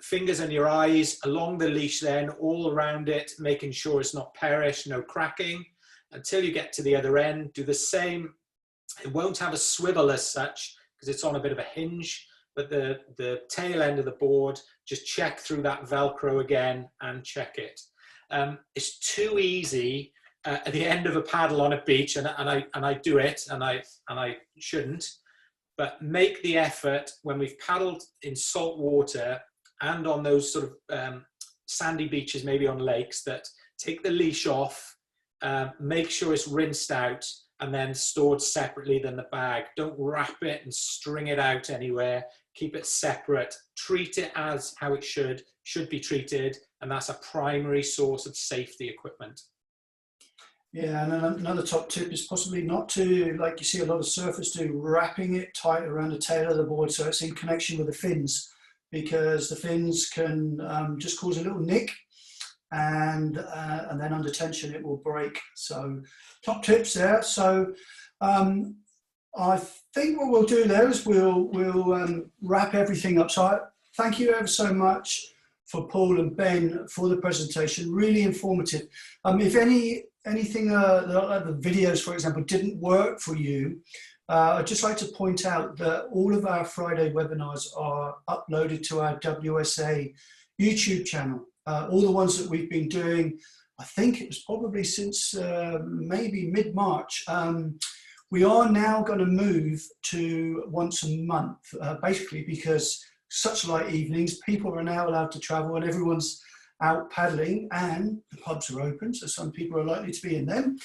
fingers and your eyes along the leash then, all around it, making sure it's not perished, no cracking, until you get to the other end. Do the same. It won't have a swivel as such because it's on a bit of a hinge, but the tail end of the board, just check through that Velcro again and check it. It's too easy at the end of a paddle on a beach, and I do it, and I shouldn't, but make the effort when we've paddled in salt water and on those sort of sandy beaches, maybe on lakes, that take the leash off, make sure it's rinsed out and then stored separately than the bag. Don't wrap it and string it out anywhere. Keep it separate. Treat it as how it should be treated, and that's a primary source of safety equipment. Yeah, and another top tip is possibly not to, like you see a lot of surfers do, wrapping it tight around the tail of the board so it's in connection with the fins, because the fins can just cause a little nick, and then under tension it will break. So top tips there. So I think what we'll do there is we'll wrap everything up. So thank you ever so much for Paul and Ben for the presentation, really informative. If anything, the videos, for example, didn't work for you, I'd just like to point out that all of our Friday webinars are uploaded to our WSA YouTube channel. All the ones that we've been doing, I think it was probably since maybe mid-March. We are now going to move to once a month, basically because such light evenings, people are now allowed to travel and everyone's out paddling and the pubs are open, so some people are likely to be in them.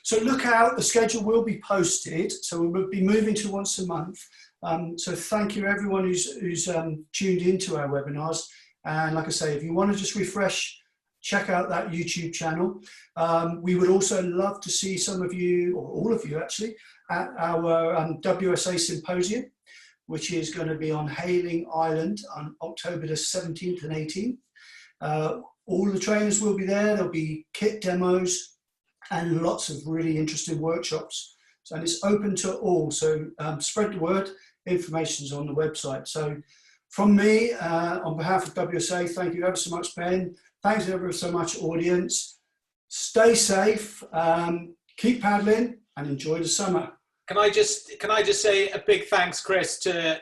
So look out, the schedule will be posted, so we'll be moving to once a month. So thank you everyone who's tuned into our webinars. And like I say, if you want to just refresh, check out that YouTube channel. We would also love to see some of you, or all of you actually, at our WSA Symposium, which is going to be on Hayling Island on October the 17th and 18th. All the trainers will be there. There'll be kit demos and lots of really interesting workshops. So, and it's open to all. So spread the word. Information's on the website. So from me, on behalf of WSA, thank you ever so much, Ben. Thanks ever so much, audience. Stay safe, keep paddling, and enjoy the summer. Can I just say a big thanks, Chris, to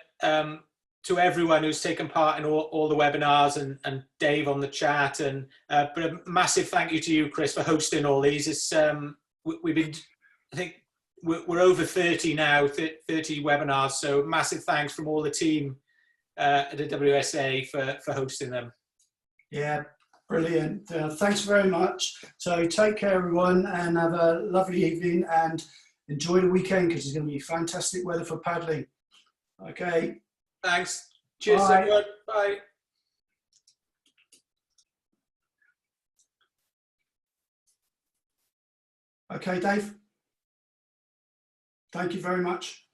everyone who's taken part in all the webinars, and Dave on the chat, and but a massive thank you to you, Chris, for hosting all these. It's we've been, I think we're over 30 now, 30 webinars. So massive thanks from all the team at the WSA for hosting them. Yeah, brilliant. Thanks very much. So take care, everyone, and have a lovely evening and enjoy the weekend because it's going to be fantastic weather for paddling. Okay. Thanks. Cheers, Bye. everyone. Bye. Okay, Dave. Thank you very much.